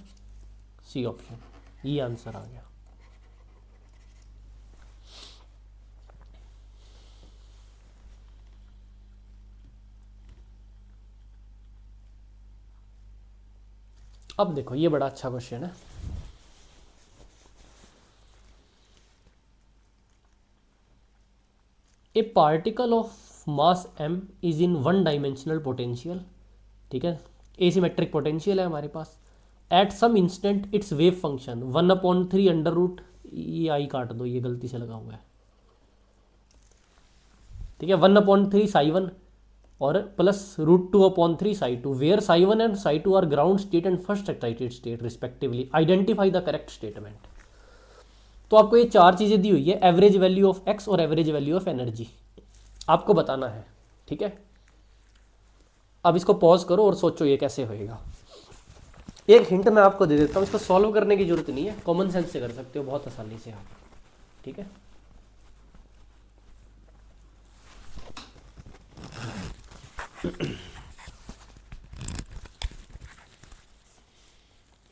सी ऑप्शन, ये आंसर आ गया। अब देखो, ये बड़ा अच्छा क्वेश्चन है। A particle of mass m is in 1 dimensional potential. ठीक है, एसिमेट्रिक पोटेंशियल है हमारे पास। At some instant its wave function 1/3 ये आई काट दो, ये गलती से लगा हुआ है। ठीक है, 1/3 ψ1 और प्लस √2/3 ψ2, where ψ1 and ψ2 are ground state and first excited state respectively. Identify the correct statement. तो आपको ये 4 चीज़ें दी हुई है, एवरेज वैल्यू ऑफ x और एवरेज वैल्यू ऑफ एनर्जी, आपको बताना है। ठीक है, अब इसको पॉज करो और सोचो ये कैसे होएगा। एक हिंट मैं आपको दे देता हूँ, इसको सॉल्व करने की जरूरत नहीं है, कॉमन सेंस से कर सकते हो बहुत आसानी से आप। ठीक है,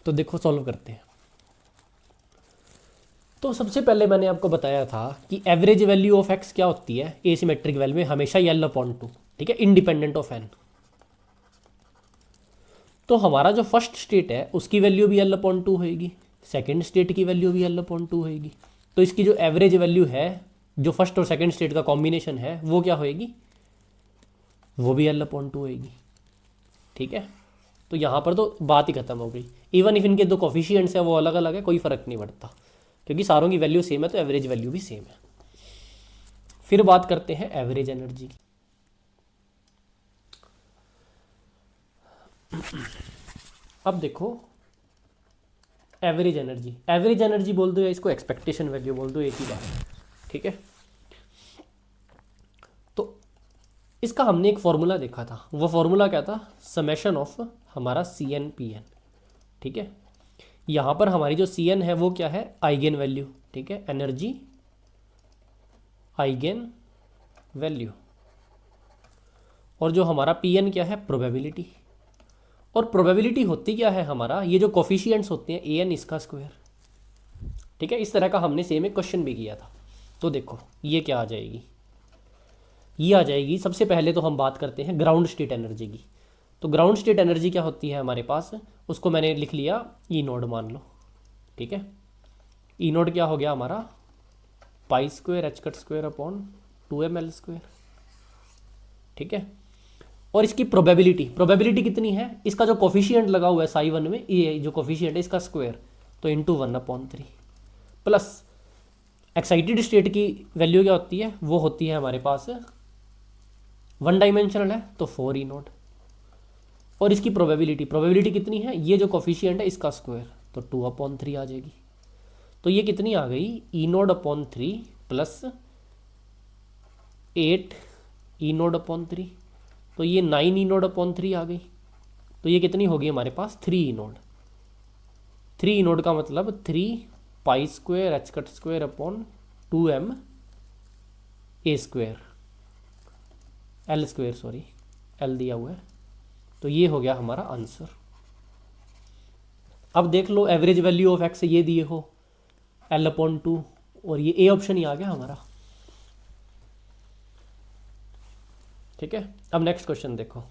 तो देखो सॉल्व करते हैं। तो सबसे पहले मैंने आपको बताया था कि एवरेज वैल्यू ऑफ एक्स क्या होती है एसिमेट्रिक वेल में, हमेशा एल अपॉन टू, ठीक है, इंडिपेंडेंट ऑफ एन। तो हमारा जो फर्स्ट स्टेट है उसकी वैल्यू भी एल अपॉन टू होगी, सेकेंड स्टेट की वैल्यू भी एल अपॉन टू होगी। तो इसकी जो एवरेज वैल्यू है, जो फर्स्ट और सेकेंड स्टेट का कॉम्बिनेशन है, वो क्या होएगी, वो भी एल अपॉन टू होएगी, ठीक है। तो यहाँ पर तो बात ही खत्म हो गई। इवन इफ इनके दो कोफिशिएंट्स है वो अलग अलग है, कोई फ़र्क नहीं पड़ता, क्योंकि सारों की वैल्यू सेम है, तो एवरेज वैल्यू भी सेम है। फिर बात करते हैं एवरेज एनर्जी की। अब देखो एवरेज एनर्जी बोल दो या इसको एक्सपेक्टेशन वैल्यू बोल दो, एक ही बात है, ठीक है। तो इसका हमने एक फॉर्मूला देखा था, वो फॉर्मूला क्या था, समेशन ऑफ हमारा सी एन पी एन, ठीक है। यहाँ पर हमारी जो सी एन है वो क्या है, आइगेन वैल्यू, ठीक है, एनर्जी आइगेन वैल्यू, और जो हमारा पी एन क्या है, प्रोबेबिलिटी। और प्रोबेबिलिटी होती क्या है हमारा, ये जो कोफिशिएंट्स होते हैं ए एन इसका स्क्वायर, ठीक है। इस तरह का हमने सेम एक क्वेश्चन भी किया था। तो देखो ये क्या आ जाएगी, ये आ जाएगी, सबसे पहले तो हम बात करते हैं ग्राउंड स्टेट एनर्जी की। तो ग्राउंड स्टेट एनर्जी क्या होती है हमारे पास, उसको मैंने लिख लिया ई नोड मान लो, ठीक है। ई नोड क्या हो गया हमारा, पाई square H cut square upon 2ml square, ठीक है। और इसकी प्रोबेबिलिटी कितनी है, इसका जो कोफिशिएंट लगा हुआ है साई वन में, ये जो कोफिशिएंट है इसका स्क्वायर, तो इंटू 1/3 प्लस एक्साइटेड स्टेट की वैल्यू क्या होती है, वो होती है हमारे पास वन डायमेंशनल है तो 4 ई नोट, और इसकी प्रोबेबिलिटी कितनी है, ये जो कोफिशिएंट है इसका स्क्वायर, तो 2/3 आ जाएगी। तो ये कितनी आ गई, ई नोड अपॉन 3 प्लस 8 ई नोड अपॉन 3, तो ये 9 ई नोड अपॉन 3 आ गई। तो ये कितनी होगी हमारे पास, 3 ई नोड। 3 ई नोड का मतलब 3 pi square H cut square upon 2m A square L square, sorry L दिया हुआ है। तो ये हो गया हमारा आंसर। अब देख लो एवरेज वैल्यू ऑफ एक्स ये दिए हो एल अपॉन 2, और ये ए ऑप्शन ही आ गया हमारा, ठीक है। अब नेक्स्ट क्वेश्चन देखो,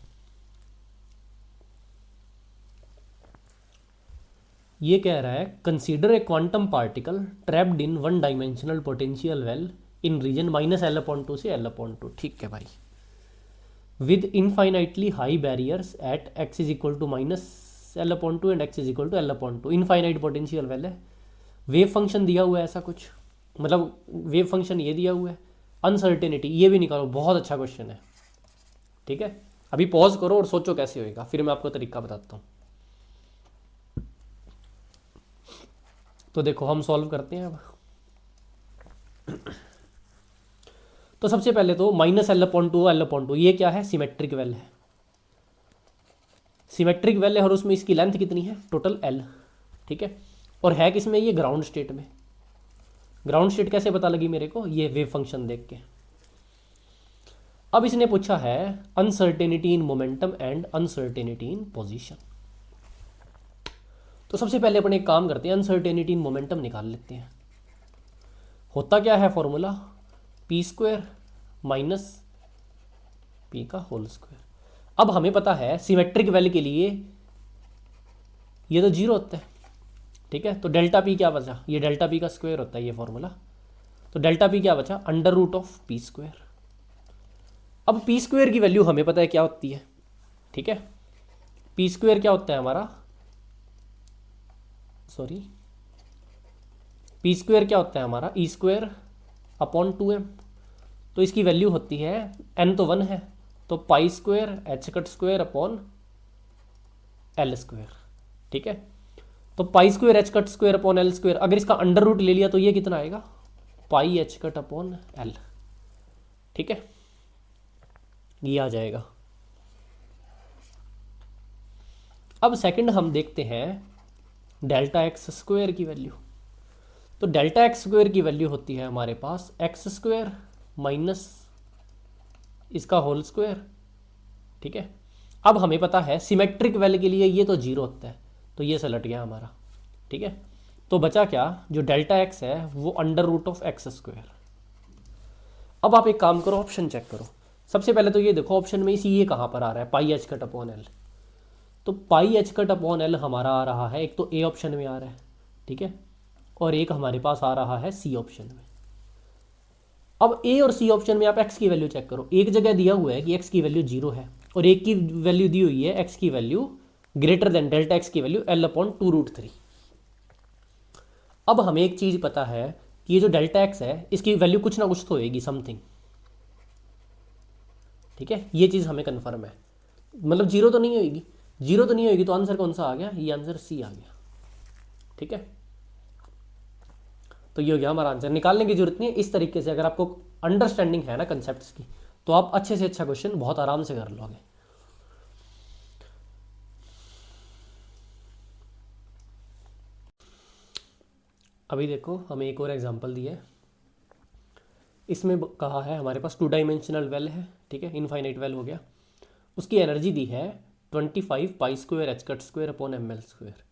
ये कह रहा है consider a quantum particle trapped in one dimensional potential well in region -L/2 से L/2, ठीक है भाई, with infinitely high barriers at x is equal to -L/2 and x is equal to L/2। Infinite potential well है, wave function दिया हुआ है ऐसा कुछ, मतलब वेव फंक्शन ये दिया हुआ है, अनसर्टेनिटी ये भी निकालो, बहुत अच्छा क्वेश्चन है, ठीक है। अभी पॉज करो और सोचो कैसे होएगा, फिर मैं आपको तरीका बताता हूँ। तो देखो हम सॉल्व करते हैं अब। तो सबसे पहले तो -L/2 L/2, ये क्या है, सिमेट्रिक वेल है, सिमेट्रिक वेल है, और उसमें इसकी लेंथ कितनी है, टोटल L, ठीक है। और है किसमें, ये ग्राउंड स्टेट में। ग्राउंड स्टेट कैसे पता लगी मेरे को, ये वेव फंक्शन देख के। अब इसने पूछा है uncertainty in momentum and uncertainty in position. तो सबसे पहले अपन एक काम करते हैं, अनसर्टेनिटी इन मोमेंटम निकाल लेते हैं। होता क्या है formula, P square minus P का होल स्क्वायर। अब हमें पता है सिमेट्रिक वेल के लिए ये तो 0 होता है, ठीक है। तो डेल्टा पी क्या बचा, ये डेल्टा पी का स्क्वायर होता है ये फॉर्मूला। तो डेल्टा पी क्या बचा, √π²। अब पी स्क्वायर की वैल्यू हमें पता है क्या होती है, ठीक है। पी स्क्वायर क्या होता है हमारा, सॉरी पी स्क्वायर क्या होता है हमारा, ई स्क्वायर अपॉन 2m। तो इसकी वैल्यू होती है, n तो 1 है, तो पाई square H cut square upon l square, ठीक है। तो पाई square H cut square upon l square, अगर इसका अंडर रूट ले लिया तो ये कितना आएगा, पाई एच कट अपॉन एल, ठीक है, ये आ जाएगा। अब सेकंड हम देखते हैं डेल्टा एक्स स्क्वायर की वैल्यू। तो डेल्टा एक्स स्क्वायर की वैल्यू होती है हमारे पास एक्स स्क्वायर माइनस इसका होल स्क्वायर ठीक है। अब हमें पता है सिमेट्रिक वेल के लिए ये तो जीरो होता है, तो ये सलट गया हमारा, ठीक है। तो बचा क्या, जो डेल्टा एक्स है वो under root of x square. अब आप एक काम करो, ऑप्शन चेक करो। सबसे पहले तो ये देखो ऑप्शन में इसी ये कहाँ पर आ रहा है, पाई एच कट अपॉन एल। तो पाई एच कट अपॉन एल हमारा आ रहा है, एक तो ए ऑप्शन में आ रहा है, ठीक है, और एक हमारे पास आ रहा है सी ऑप्शन में। अब ए और सी ऑप्शन में आप एक्स की वैल्यू चेक करो। एक जगह दिया हुआ है कि एक्स की वैल्यू जीरो है, और एक की वैल्यू दी हुई है एक्स की value greater than delta x की वैल्यू एल अपॉन 2√3। अब हमें एक चीज़ पता है कि ये जो डेल्टा एक्स है इसकी वैल्यू कुछ ना कुछ तो होएगी, समथिंग, ठीक है। ये चीज़ हमें कन्फर्म है, मतलब जीरो तो नहीं होएगी। जीरो तो नहीं होएगी तो आंसर कौन सा आ गया, ये आंसर सी आ गया, ठीक है। तो ये हो गया हमारा आंसर। निकालने की जरूरत नहीं है, इस तरीके से अगर आपको अंडरस्टैंडिंग है ना कंसेप्ट्स की, तो आप अच्छे से अच्छा क्वेश्चन बहुत आराम से कर लोगे। अभी देखो हमें एक और एग्जांपल दिया है। इसमें कहा है हमारे पास 2 डायमेंशनल वेल है, ठीक है, इनफाइनाइट वेल हो गया। उसकी एनर्जी दी है 25 pi square H cut square upon m l square,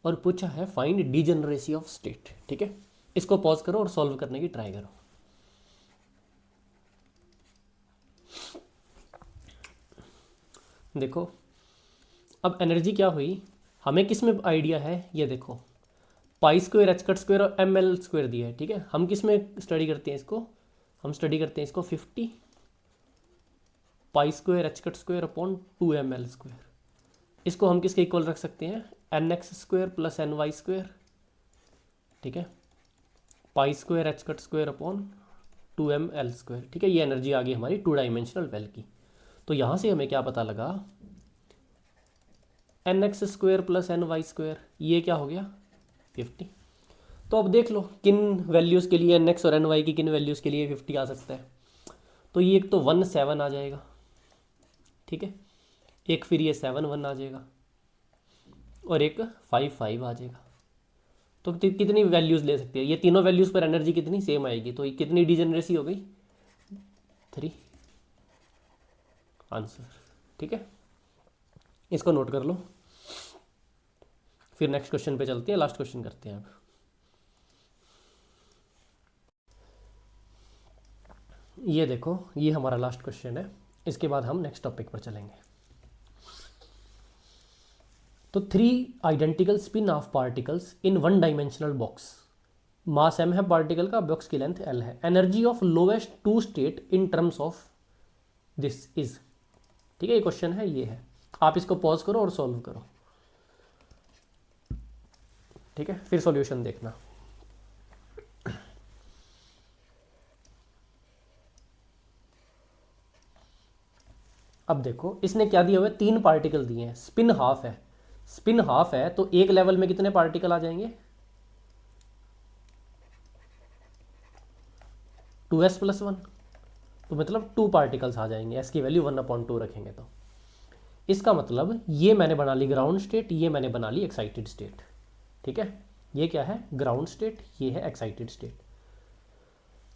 और पूछा है फाइंड डीजेनरेसी ऑफ स्टेट, ठीक है। इसको पॉज करो और सॉल्व करने की ट्राई करो। देखो अब एनर्जी क्या हुई, हमें किस में आइडिया है, ये देखो पाई स्क्वायर एच कट स्क्वायर और एम एल स्क्वायर दिया है, ठीक है। हम किस में स्टडी करते हैं इसको, हम स्टडी करते हैं इसको 50 pi square H cut square upon 2ml square. इसको हम किसके इक्वल रख सकते हैं, n x square plus N Y square, ठीक है, pi square H cut square upon 2ml square, ठीक है। ये एनर्जी आ गई हमारी 2 डायमेंशनल वेल की। तो यहाँ से हमें क्या पता लगा, n x square plus N Y square, ये क्या हो गया 50। तो अब देख लो किन वैल्यूज़ के लिए एन एक्स और एन वाई की किन वैल्यूज़ के लिए 50 आ सकता है। तो ये एक तो 1 7 आ जाएगा, ठीक है, एक फिर ये 7 1 आ जाएगा, और एक 5 5 आ जाएगा। तो कितनी वैल्यूज़ ले सकते हैं, ये तीनों वैल्यूज़ पर एनर्जी कितनी सेम आएगी, तो ये कितनी डिजेनरेसी हो गई 3 आंसर, ठीक है। इसको नोट कर लो, फिर नेक्स्ट क्वेश्चन पे चलते हैं, लास्ट क्वेश्चन करते हैं अब। ये देखो ये हमारा लास्ट क्वेश्चन है, इसके बाद हम नेक्स्ट टॉपिक पर चलेंगे। तो 3 identical spin off particles in 1 dimensional box, mass m है पार्टिकल का, बॉक्स की लेंथ l है, energy of lowest 2 state in terms of this is, ठीक है। ये क्वेश्चन है, ये है, आप इसको पॉज करो और सॉल्व करो, ठीक है, फिर सॉल्यूशन देखना। अब देखो इसने क्या दिया हुआ है, 3 पार्टिकल दिए हैं, स्पिन हाफ है। स्पिन हाफ है तो एक लेवल में कितने पार्टिकल आ जाएंगे, 2s + 1, तो मतलब 2 पार्टिकल्स आ जाएंगे, s की वैल्यू 1/2 रखेंगे तो। इसका मतलब ये मैंने बना ली ग्राउंड स्टेट, ये मैंने बना ली एक्साइटेड स्टेट, ठीक है। ये क्या है, ग्राउंड स्टेट, ये है एक्साइटेड स्टेट।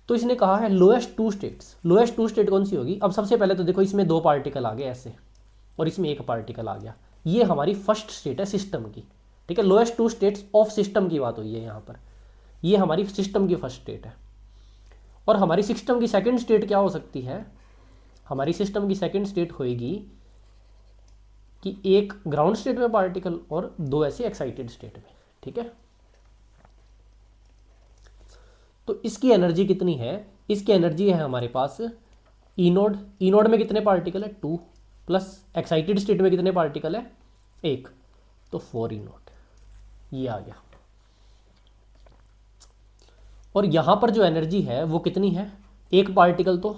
तो इसने कहा है लोएस्ट 2 स्टेट्स, लोएस्ट 2 स्टेट कौन सी होगी। अब सबसे पहले तो देखो इसमें 2 पार्टिकल आ गए ऐसे, और इसमें 1 पार्टिकल आ गया, ये हमारी फर्स्ट स्टेट है सिस्टम की, ठीक है। लोएस्ट 2 स्टेट्स ऑफ सिस्टम की बात हुई है यहाँ पर, ये हमारी सिस्टम की फर्स्ट स्टेट है। और हमारी सिस्टम की सेकंड स्टेट क्या हो सकती है, हमारी सिस्टम की सेकंड स्टेट होएगी कि एक ग्राउंड स्टेट में पार्टिकल और 2 ऐसे एक्साइटेड स्टेट में, ठीक है। तो इसकी एनर्जी कितनी है, इसकी एनर्जी है हमारे पास ई नोड, ई नोड में कितने पार्टिकल है 2, प्लस एक्साइटेड स्टेट में कितने पार्टिकल है 1, तो 4 ई नोड, ये आ गया। और यहाँ पर जो एनर्जी है वो कितनी है, 1 पार्टिकल तो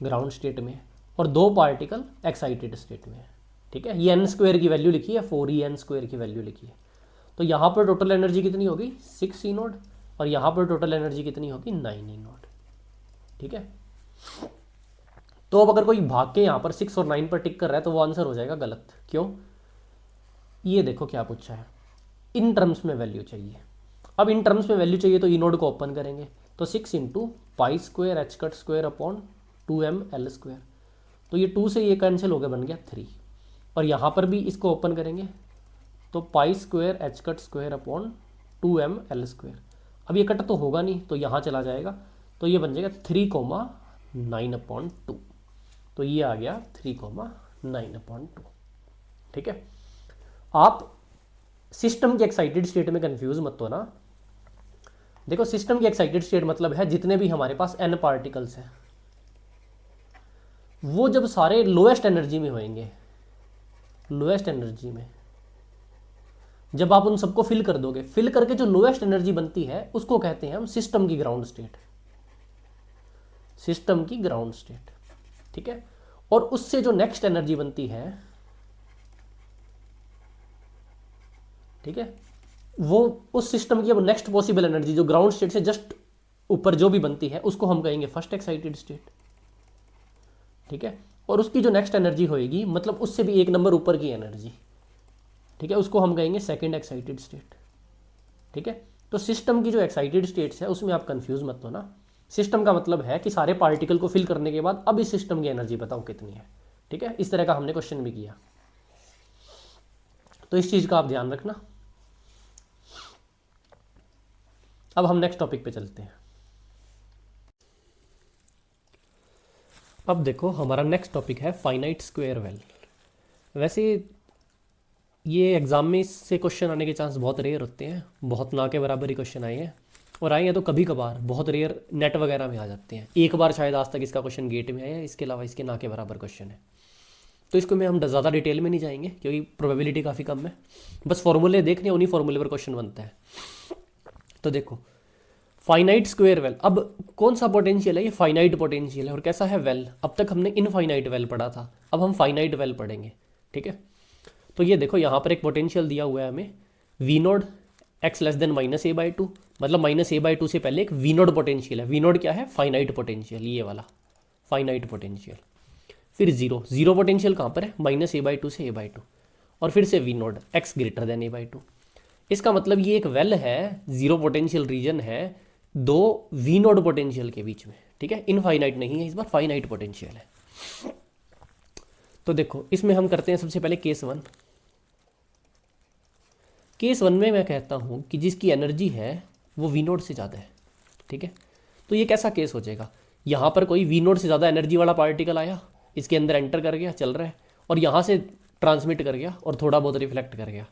ग्राउंड स्टेट में और 2 पार्टिकल एक्साइटेड स्टेट में है, ठीक है। ये एन स्क्वायर की वैल्यू लिखी है, 4E_n² की वैल्यू लिखी है। तो यहाँ पर टोटल एनर्जी कितनी होगी 6 ई नोड, और यहाँ पर टोटल एनर्जी कितनी होगी 9 ई नोड, ठीक है। तो अब अगर कोई भाग के यहाँ पर 6 और 9 पर टिक कर रहा है तो वो आंसर हो जाएगा गलत, क्यों, ये देखो क्या पूछा है, इन टर्म्स में वैल्यू चाहिए। अब इन टर्म्स में वैल्यू चाहिए तो ई नोड को ओपन करेंगे, तो 6 × पाई square H cut square upon 2ml square, तो ये 2 से ये कैंसिल हो गया, बन गया 3। और यहाँ पर भी इसको ओपन करेंगे तो पाई square H cut square upon 2m l²। अब ये कट तो होगा नहीं तो यहाँ चला जाएगा, तो ये बन जाएगा 3,9/2। तो ये आ गया 3,9/2। ठीक है। आप सिस्टम की एक्साइटेड स्टेट में कंफ्यूज मत हो ना। देखो सिस्टम की एक्साइटेड स्टेट मतलब है जितने भी हमारे पास n पार्टिकल्स हैं वो जब सारे लोएस्ट एनर्जी में होंगे, लोएस्ट एनर्जी में जब आप उन सबको फिल कर दोगे, फिल करके जो लोएस्ट एनर्जी बनती है उसको कहते हैं हम सिस्टम की ग्राउंड स्टेट, सिस्टम की ग्राउंड स्टेट। ठीक है। और उससे जो नेक्स्ट एनर्जी बनती है, ठीक है, वो उस सिस्टम की अब नेक्स्ट पॉसिबल एनर्जी जो ग्राउंड स्टेट से जस्ट ऊपर जो भी बनती है उसको हम कहेंगे फर्स्ट एक्साइटेड स्टेट। ठीक है। और उसकी जो नेक्स्ट एनर्जी होएगी मतलब उससे भी एक नंबर ऊपर की एनर्जी, ठीक है, उसको हम कहेंगे सेकंड एक्साइटेड स्टेट। ठीक है। तो सिस्टम की जो एक्साइटेड स्टेट्स है उसमें आप कंफ्यूज मत हो ना। सिस्टम का मतलब है कि सारे पार्टिकल को फिल करने के बाद अब इस सिस्टम की एनर्जी बताओ कितनी है। ठीक है। इस तरह का हमने क्वेश्चन भी किया, तो इस चीज़ का आप ध्यान रखना। अब हम नेक्स्ट टॉपिक पे चलते हैं। अब देखो हमारा नेक्स्ट टॉपिक है फाइनाइट स्क्वायर वेल। वैसे ये एग्ज़ाम में इससे क्वेश्चन आने के चांस बहुत रेयर होते हैं, बहुत ना के बराबर ही क्वेश्चन आए हैं, और आए हैं तो कभी कभार, बहुत रेयर नेट वगैरह में आ जाते हैं। एक बार शायद आज तक इसका क्वेश्चन गेट में आया है, इसके अलावा इसके ना के बराबर क्वेश्चन है। तो इसको में हम ज़्यादा डिटेल में नहीं जाएंगे क्योंकि प्रोबेबिलिटी काफ़ी कम है, बस फॉर्मूले देखने, उन्हीं फॉर्मूले पर क्वेश्चन बनता है। तो देखो फाइनाइट स्क्वायर वेल, अब कौन सा पोटेंशियल है, ये फाइनाइट पोटेंशियल है। और कैसा है वेल, अब तक हमने इनफाइनाइट वेल पढ़ा था, अब हम फाइनाइट वेल पढ़ेंगे। ठीक है। तो ये देखो यहाँ पर एक पोटेंशियल दिया हुआ है हमें V naught x less than -a/2, मतलब -a/2 से पहले एक वी नोड पोटेंशियल है। वी नोड क्या है, फाइनाइट पोटेंशियल, ये वाला फाइनाइट पोटेंशियल। फिर जीरो पोटेंशियल कहाँ पर है, -a/2 से a/2, और फिर से V naught x greater than a/2। इसका मतलब ये एक वेल है, जीरो पोटेंशियल रीजन है दो वी नोड पोटेंशियल के बीच में। ठीक है। इनफाइनाइट नहीं है, इस बार फाइनाइट पोटेंशियल है। तो देखो इसमें हम करते हैं सबसे पहले केस 1। केस 1 में मैं कहता हूँ कि जिसकी एनर्जी है वो वी नोड से ज़्यादा है। ठीक है। तो ये कैसा केस हो जाएगा, यहाँ पर कोई वी नोड से ज़्यादा एनर्जी वाला पार्टिकल आया, इसके अंदर एंटर कर गया, चल रहा है, और यहाँ से ट्रांसमिट कर गया और थोड़ा बहुत रिफ्लेक्ट कर गया।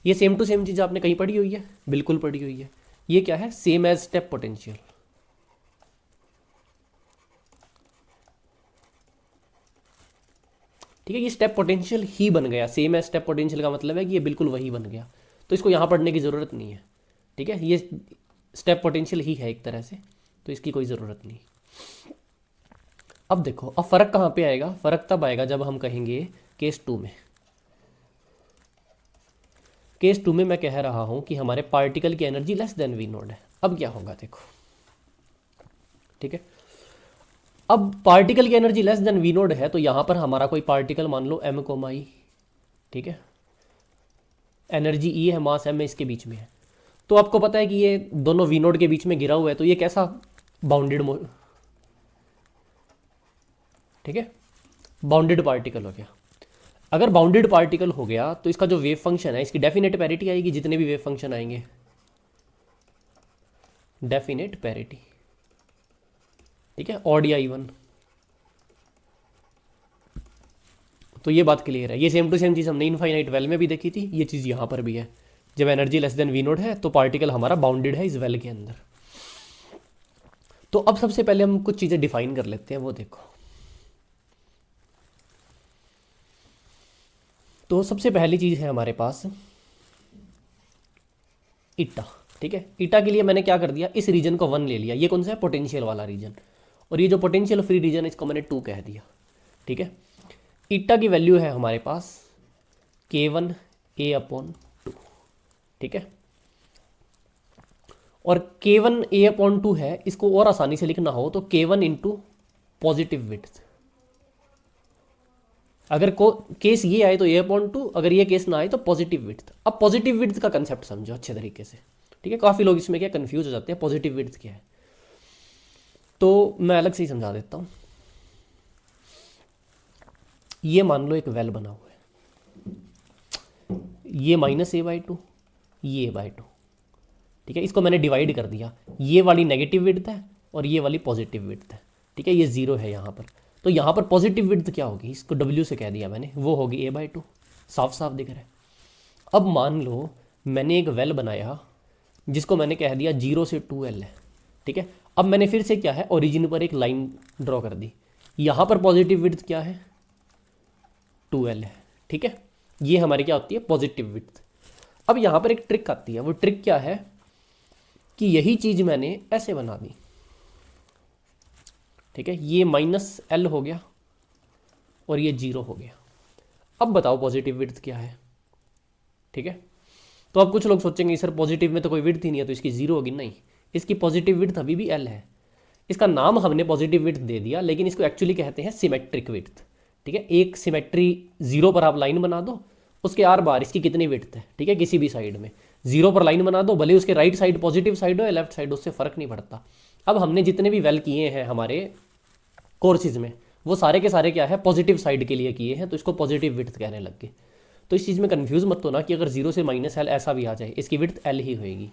ये सेम टू सेम चीज़ आपने कहीं पढ़ी हुई है, बिल्कुल पढ़ी हुई है। ये क्या है, सेम एज स्टेप पोटेंशियल। ठीक है। ये स्टेप पोटेंशियल ही बन गया, सेम एज स्टेप पोटेंशियल का मतलब है कि ये बिल्कुल वही बन गया, तो इसको यहाँ पढ़ने की ज़रूरत नहीं है। ठीक है। ये स्टेप पोटेंशियल ही है एक तरह से, तो इसकी कोई ज़रूरत नहीं। अब देखो अब फ़र्क कहाँ पे आएगा, फ़र्क तब आएगा जब हम कहेंगे केस 2 में। केस 2 में मैं कह रहा हूँ कि हमारे पार्टिकल की energy less than V naught है। अब क्या होगा देखो, ठीक है। अब पार्टिकल की energy less than V naught है, तो यहाँ पर हमारा कोई पार्टिकल मान लो m, ठीक है, एनर्जी E है, मास m है, इसके बीच में है। तो आपको पता है कि ये दोनों वी नोड के बीच में गिरा हुआ है, तो ये कैसा बाउंडेड, ठीक है, बाउंडेड पार्टिकल हो गया। अगर बाउंडेड पार्टिकल हो गया तो इसका जो वेव फंक्शन है, इसकी डेफिनेट पैरिटी आएगी, जितने भी वेव फंक्शन आएंगे डेफिनेट पैरिटी। ठीक है। ऑड या इवन, तो ये बात क्लियर है। ये सेम टू सेम चीज़ हमने इनफाइनाइट वेल में भी देखी थी, ये चीज़ यहाँ पर भी है। जब energy less than V naught है तो पार्टिकल हमारा बाउंडेड है इस वेल के अंदर। तो अब सबसे पहले हम कुछ चीज़ें डिफाइन कर लेते हैं, वो देखो। तो सबसे पहली चीज़ है हमारे पास ईटा। ठीक है। ईटा के लिए मैंने क्या कर दिया, इस रीजन को 1 ले लिया, ये कौन सा है, पोटेंशियल वाला रीजन, और ये जो पोटेंशियल फ्री रीजन है इसको मैंने 2 कह दिया। ठीक है। ईटा की वैल्यू है हमारे पास K1A/2। ठीक है। और K1A/2 है, इसको और आसानी से लिखना हो तो K1 इंटू पॉजिटिव विड्थ। अगर केस ये आए तो A/2, अगर ये केस ना आए तो पॉजिटिव विड्थ। अब पॉजिटिव विड्थ का कंसेप्ट समझो अच्छे तरीके से। ठीक है। काफ़ी लोग इसमें क्या कंफ्यूज हो जाते हैं, पॉजिटिव विड्थ क्या है, तो मैं अलग से ही समझा देता हूँ। ये मान लो एक वेल बना हुआ है, ये -a/2, ये a/2, ठीक है। इसको मैंने डिवाइड कर दिया, ये वाली नेगेटिव विड्थ है और ये वाली पॉजिटिव विड्थ है, ठीक है। ये 0 है यहाँ पर, तो यहाँ पर पॉजिटिव विड्थ क्या होगी, इसको w से कह दिया मैंने, वो होगी a/2, साफ साफ दिख रहा है। अब मान लो मैंने एक वेल बनाया जिसको मैंने कह दिया 0 से 2l है, ठीक है। अब मैंने फिर से क्या है, ओरिजिन पर एक लाइन ड्रॉ कर दी, यहाँ पर पॉजिटिव विड्थ क्या है, 2l है, ठीक है। ये हमारी क्या होती है, पॉजिटिव विड्थ। अब यहाँ पर एक ट्रिक आती है, वो ट्रिक क्या है कि यही चीज़ मैंने ऐसे बना दी, ठीक है। ये -l हो गया और ये 0 हो गया। अब बताओ पॉजिटिव विड्थ क्या है, ठीक है। तो अब कुछ लोग सोचेंगे सर पॉजिटिव में तो कोई विड्थ ही नहीं है तो इसकी 0 होगी, नहीं, इसकी पॉजिटिव विड्थ अभी भी l है। इसका नाम हमने पॉजिटिव विड्थ दे दिया, लेकिन इसको एक्चुअली कहते हैं सिमेट्रिक विड्थ, ठीक है। एक सिमेट्री 0 पर आप लाइन बना दो, उसके आर बार इसकी कितनी विड्थ है, ठीक है, किसी भी साइड में 0 पर लाइन बना दो, भले उसके राइट साइड पॉजिटिव साइड हो या लेफ्ट साइड, उससे फ़र्क नहीं पड़ता। अब हमने जितने भी वेल किए हैं हमारे कोर्सेज में, वो सारे के सारे क्या है, पॉजिटिव साइड के लिए किए हैं, तो इसको पॉजिटिव विड्थ कहने लग गए। तो इस चीज़ में कन्फ्यूज़ मत होना कि अगर 0 से -l ऐसा भी आ जाए, इसकी विड्थ l ही होएगी,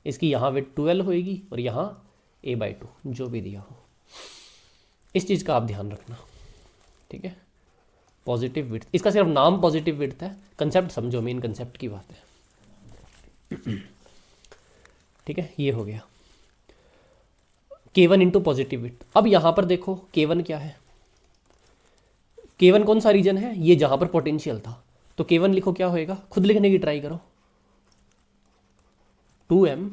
इसकी यहाँ विड्थ 2l होएगी और यहाँ a/2 जो भी दिया हो। इस चीज़ का आप ध्यान रखना, ठीक है। पॉजिटिव विड्थ, इसका सिर्फ नाम पॉजिटिव विड्थ है, कंसेप्ट समझो, मेन कंसेप्ट की बात है, ठीक है। ये हो गया K1 इंटू पॉजिटिव विड्थ। अब यहाँ पर देखो K1 क्या है, K1 कौन सा रीजन है, ये जहाँ पर पोटेंशियल था, तो K1 लिखो, क्या होएगा, खुद लिखने की ट्राई करो, 2m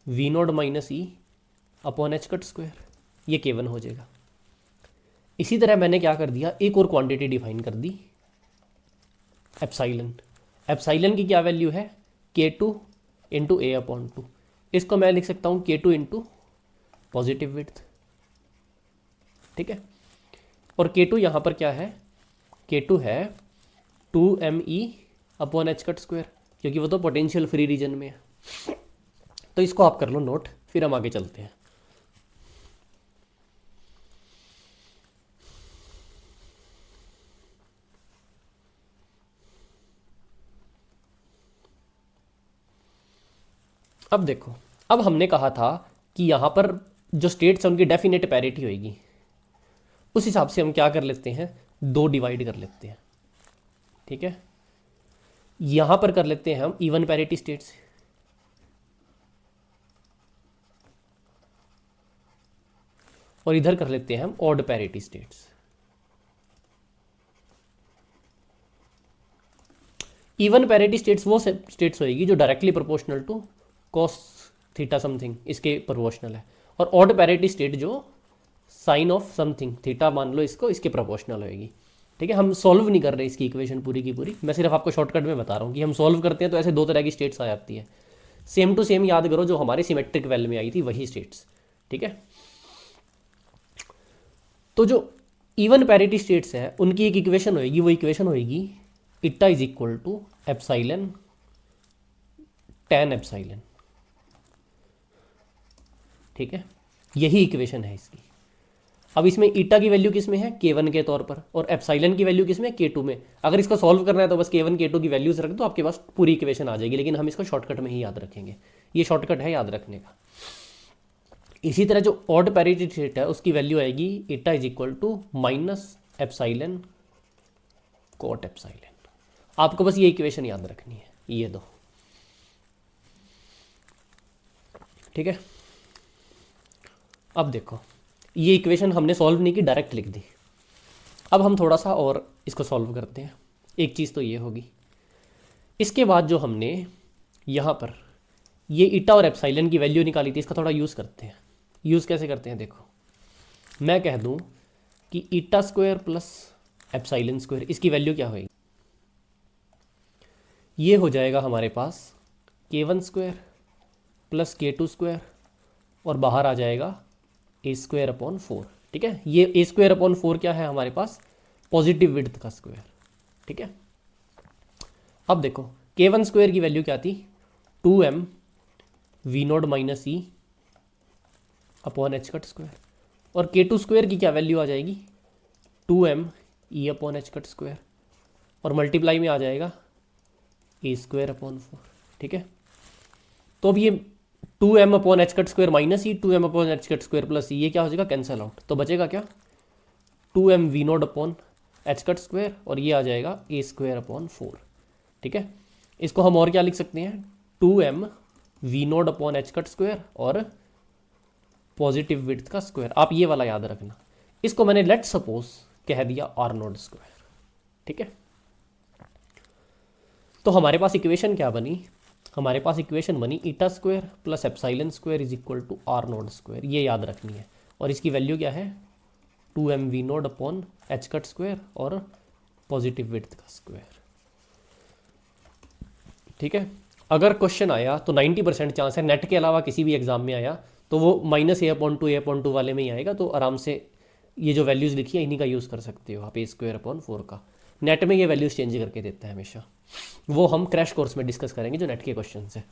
v0 - e upon h², ये K1 हो जाएगा। इसी तरह मैंने क्या कर दिया, एक और क्वांटिटी डिफाइन कर दी, एप्साइलन। एप्साइलन की क्या वैल्यू है, K2 इंटू a/2, इसको मैं लिख सकता हूँ K2 इंटू पॉजिटिव विड्थ, ठीक है। और K2 यहाँ पर क्या है, K2 है 2me अपॉन h², क्योंकि वो तो पोटेंशियल फ्री रीजन में है। तो इसको आप कर लो नोट, फिर हम आगे चलते हैं। अब देखो, अब हमने कहा था कि यहाँ पर जो स्टेट्स हैं उनकी डेफिनेट पैरिटी होगी, उस हिसाब से हम क्या कर लेते हैं, 2 डिवाइड कर लेते हैं, ठीक है। यहाँ पर कर लेते हैं हम इवन पैरिटी स्टेट्स, और इधर कर लेते हैं हम odd parity states. Even parity states वो स्टेट्स होएगी जो directly proportional to cos theta something इसके प्रोपोर्शनल है, और ऑड पैरिटी स्टेट जो साइन ऑफ समथिंग थीटा मान लो इसको, इसके प्रोपोर्शनल होएगी, ठीक है। हम सॉल्व नहीं कर रहे इसकी इक्वेशन पूरी की पूरी, मैं सिर्फ आपको शॉर्टकट में बता रहा हूँ कि हम सॉल्व करते हैं तो ऐसे 2 तरह की स्टेट्स आ जाती है, सेम टू सेम याद करो जो हमारे सिमेट्रिक वेल में आई थी वही स्टेट्स, ठीक है। तो जो इवन पैरिटी स्टेट्स है उनकी एक इक्वेशन होएगी, वो इक्वेशन होएगी eta is equal to epsilon tan epsilon, ठीक है। यही इक्वेशन है इसकी। अब इसमें ईटा की वैल्यू किस में है, K1 के तौर पर, और एप्साइलन की वैल्यू किस में, K2 में। अगर इसको सॉल्व करना है तो बस K1 K2 की वैल्यूज रख दो, आपके पास पूरी इक्वेशन आ जाएगी, लेकिन हम इसको शॉर्टकट में ही याद रखेंगे, ये शॉर्टकट है याद रखने का। इसी तरह जो ऑड पैरिटी स्टेट है उसकी वैल्यू आएगी eta is equal to minus epsilon cot epsilon. आपको बस ये इक्वेशन याद रखनी है, ये दो, ठीक है। अब देखो ये इक्वेशन हमने सॉल्व नहीं की, डायरेक्ट लिख दी। अब हम थोड़ा सा और इसको सॉल्व करते हैं। एक चीज़ तो ये होगी, इसके बाद जो हमने यहाँ पर ये ईटा और एप्साइलन की वैल्यू निकाली थी, इसका थोड़ा यूज़ करते हैं। यूज़ कैसे करते हैं, देखो मैं कह दूँ कि ईटा स्क्वायर प्लस एप्साइलन स्क्वायर, इसकी वैल्यू क्या होगी, ये हो जाएगा हमारे पास K1 square plus K2 square, और बाहर आ जाएगा a²/4, ठीक है। ये a²/4 क्या है हमारे पास, पॉजिटिव विड्थ का स्क्वायर, ठीक है। अब देखो K1 स्क्वायर की वैल्यू क्या थी, 2m v0 - e upon h² square, और K2 स्क्वायर की क्या वैल्यू आ जाएगी, 2m ई अपॉन एच कट स्क्वायर, और मल्टीप्लाई में आ जाएगा ए स्क्वायर अपॉन 4, ठीक है। तो अब ये 2m upon H cut square minus E, 2m upon H cut square plus E, ये क्या हो जाएगा, कैंसल आउट। तो बचेगा क्या, 2m V naught upon H cut square, और ये आ जाएगा ए स्क्वायर अपॉन 4, ठीक है। इसको हम और क्या लिख सकते हैं, 2m V naught upon H cut square और पॉजिटिव विड्थ का स्क्वायर। आप ये वाला याद रखना। इसको मैंने लेट सपोज कह दिया आर नोट स्क्वायर, ठीक है। तो हमारे पास इक्वेशन क्या बनी, हमारे पास इक्वेशन बनी eta square plus epsilon square is equal to R naught square, ये याद रखनी है। और इसकी वैल्यू क्या है, 2m V naught upon H cut square और पॉजिटिव विड्थ का स्क्वायर, ठीक है। अगर क्वेश्चन आया तो 90% चांस है, नेट के अलावा किसी भी एग्जाम में आया तो वो -a/2 वाले में ही आएगा। तो आराम से ये जो वैल्यूज़ लिखी है इन्हीं का यूज़ कर सकते हो आप, a²/4 का। नेट में ये वैल्यूज़ चेंज करके देता है हमेशा, वो हम क्रैश कोर्स में डिस्कस करेंगे जो नेट के क्वेश्चन है।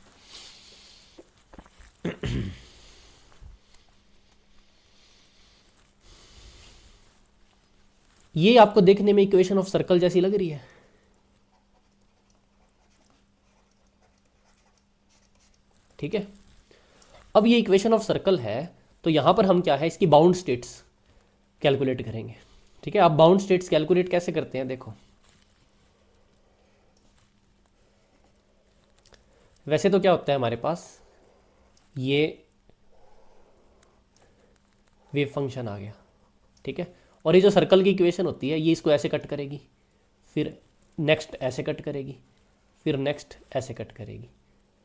ये आपको देखने में इक्वेशन ऑफ सर्कल जैसी लग रही है, ठीक है। अब ये इक्वेशन ऑफ सर्कल है, तो यहां पर हम क्या है, इसकी बाउंड स्टेट्स कैलकुलेट करेंगे, ठीक है। आप बाउंड स्टेट्स कैलकुलेट कैसे करते हैं, देखो। वैसे तो क्या होता है हमारे पास, ये वेव फंक्शन आ गया, ठीक है। और ये जो सर्कल की इक्वेशन होती है, ये इसको ऐसे कट करेगी, फिर नेक्स्ट ऐसे कट करेगी, फिर नेक्स्ट ऐसे कट करेगी,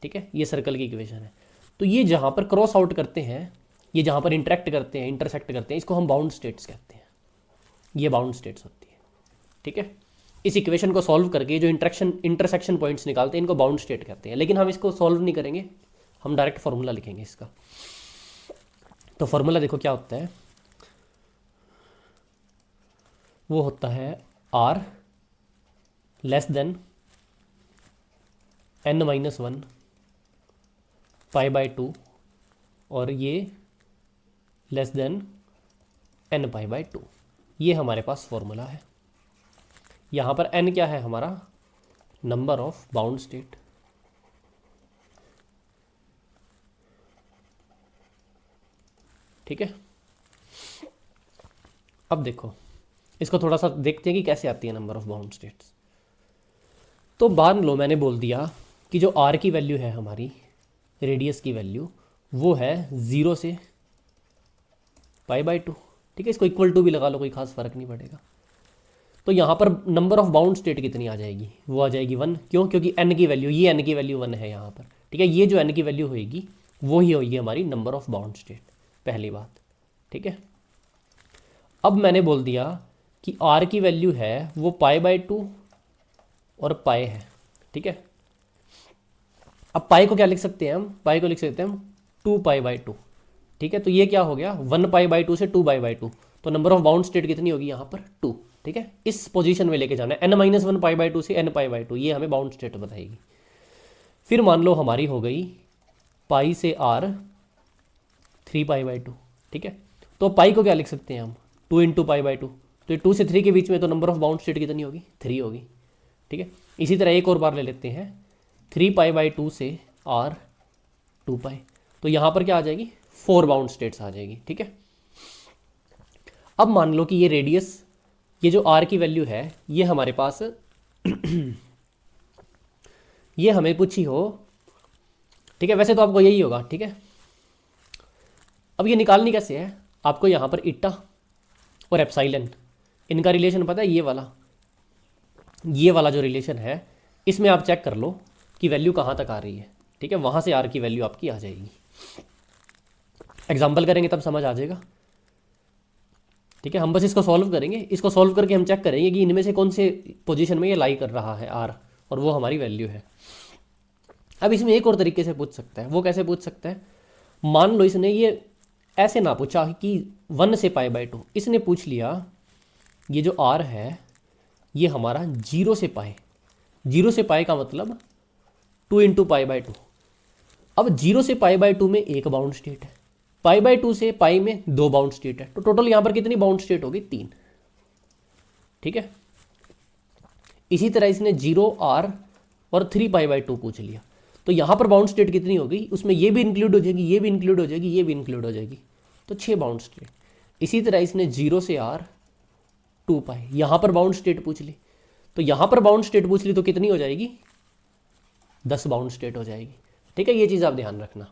ठीक है। ये सर्कल की इक्वेशन है। तो ये जहाँ पर क्रॉस आउट करते हैं, ये जहाँ पर इंटरेक्ट करते हैं, इंटरसेक्ट करते हैं, इसको हम बाउंड स्टेट्स कहते हैं। ये बाउंड स्टेट्स होती है, ठीक है। इस इक्वेशन को सॉल्व करके जो इंटरसेक्शन पॉइंट्स निकालते हैं, इनको बाउंड स्टेट कहते हैं। लेकिन हम इसको सॉल्व नहीं करेंगे, हम डायरेक्ट फार्मूला लिखेंगे इसका। तो फार्मूला देखो क्या होता है, वो होता है r लेस देन n-1 π/2 और ये लेस देन n π/2। ये हमारे पास फॉर्मूला है। यहाँ पर n क्या है हमारा, नंबर ऑफ बाउंड स्टेट, ठीक है। अब देखो इसको थोड़ा सा देखते हैं कि कैसे आती है नंबर ऑफ बाउंड स्टेट्स। तो मान लो मैंने बोल दिया कि जो r की वैल्यू है हमारी, रेडियस की वैल्यू, वो है 0 से π/2, ठीक है। इसको इक्वल टू भी लगा लो, कोई खास फर्क नहीं पड़ेगा। तो यहाँ पर नंबर ऑफ बाउंड स्टेट कितनी आ जाएगी, वो आ जाएगी 1। क्यों, क्योंकि n की वैल्यू, ये n की वैल्यू 1 है यहाँ पर, ठीक है। ये जो n की वैल्यू होगी वो ही होगी हमारी नंबर ऑफ बाउंड स्टेट, पहली बात, ठीक है। अब मैंने बोल दिया कि r की वैल्यू है वो π/2 और पाई है, ठीक है। अब पाई को क्या लिख सकते हैं हम, पाई को लिख सकते हैं हम 2π/2, ठीक है। तो ये क्या हो गया, 1π/2 से 2π/2, तो नंबर ऑफ बाउंड स्टेट कितनी होगी यहाँ पर 2, ठीक है। इस पोजीशन में लेके जाना है, n-1 π/2 से n π/2, ये हमें बाउंड स्टेट बताएगी। फिर मान लो हमारी हो गई पाई से r 3π/2, ठीक है। तो पाई को क्या लिख सकते हैं हम, 2 × π/2, तो 2 से 3 के बीच में तो नंबर ऑफ बाउंड स्टेट कितनी होगी, 3 होगी, ठीक है। इसी तरह एक और बार ले लेते हैं, 3π/2 से r 2π, तो यहाँ पर क्या आ जाएगी, 4 बाउंड स्टेट्स आ जाएगी, ठीक है। अब मान लो कि ये रेडियस, ये जो r की वैल्यू है, ये हमारे पास ये हमें पूछी हो, ठीक है। वैसे तो आपको यही होगा, ठीक है। अब ये निकालनी कैसे है, आपको यहाँ पर ईटा और एप्साइलन, इनका रिलेशन पता है, ये वाला जो रिलेशन है, इसमें आप चेक कर लो कि वैल्यू कहाँ तक आ रही है, ठीक है। वहाँ से r की वैल्यू आपकी आ जाएगी। एग्जाम्पल करेंगे तब समझ आ जाएगा, ठीक है। हम बस इसको सॉल्व करेंगे, इसको सॉल्व करके हम चेक करेंगे कि इनमें से कौन से पोजीशन में ये लाई कर रहा है r, और वो हमारी वैल्यू है। अब इसमें एक और तरीके से पूछ सकता है, वो कैसे पूछ सकता है, मान लो इसने ये ऐसे ना पूछा कि 1 से π/2, इसने पूछ लिया ये जो r है ये हमारा 0 से पाई, 0 से पाई का मतलब 2 × π/2। अब 0 से π/2 में एक बाउंड स्टेट है, π/2 से पाई में 2 बाउंड स्टेट है, तो टोटल यहाँ पर कितनी बाउंड स्टेट होगी, 3। ठीक है। इसी तरह इसने 0 r और 3π/2 पूछ लिया, तो यहाँ पर बाउंड स्टेट कितनी हो गई, उसमें ये भी इंक्लूड हो जाएगी, ये भी इंक्लूड हो जाएगी, ये भी इंक्लूड हो जाएगी, तो 6 बाउंड स्टेट। इसी तरह इसने 0 से r 2π, यहाँ पर बाउंड स्टेट पूछ ली, तो यहाँ पर बाउंड स्टेट पूछ ली तो कितनी हो जाएगी, 10 बाउंड स्टेट हो जाएगी। ठीक है, ये चीज़ आप ध्यान रखना।